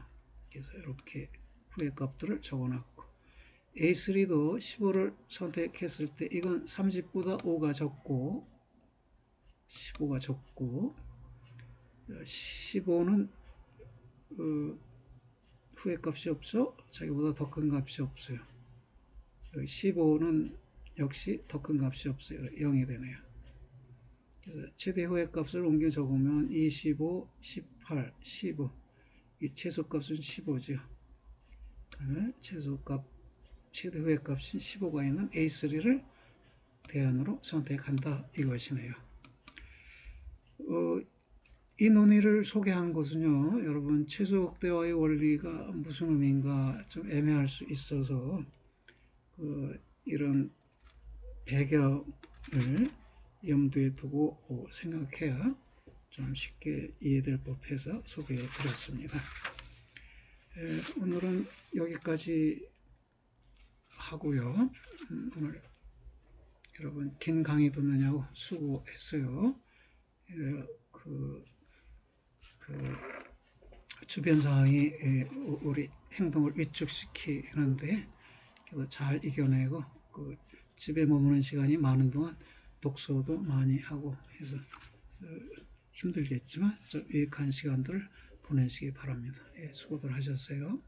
그래서 이렇게 후액값들을 적어놨고 A3도 15를 선택했을 때 이건 30보다 5가 적고 15가 적고 15는 후액값이 없어 자기보다 더 큰 값이 없어요. 15는 역시 더 큰 값이 없어요. 0이 되네요. 그래서 최대 후액값을 옮겨 적으면 25, 18, 15 이 최소값은 15죠. 그러면 최소값 최대 후액값인 15가 있는 A3를 대안으로 선택한다 이것이네요. 이 논의를 소개한 것은요, 여러분 최소 극대화의 원리가 무슨 의미인가 좀 애매할 수 있어서 이런 배경을 염두에 두고 생각해야 좀 쉽게 이해될 법해서 소개해 드렸습니다. 오늘은 여기까지 하고요. 오늘 여러분 긴 강의 듣느냐고 수고했어요. 주변 상황이 우리 행동을 위축시키는데 잘 이겨내고 집에 머무는 시간이 많은 동안 독서도 많이 하고 해서 힘들겠지만 좀 유익한 시간들을 보내시기 바랍니다. 수고들 하셨어요.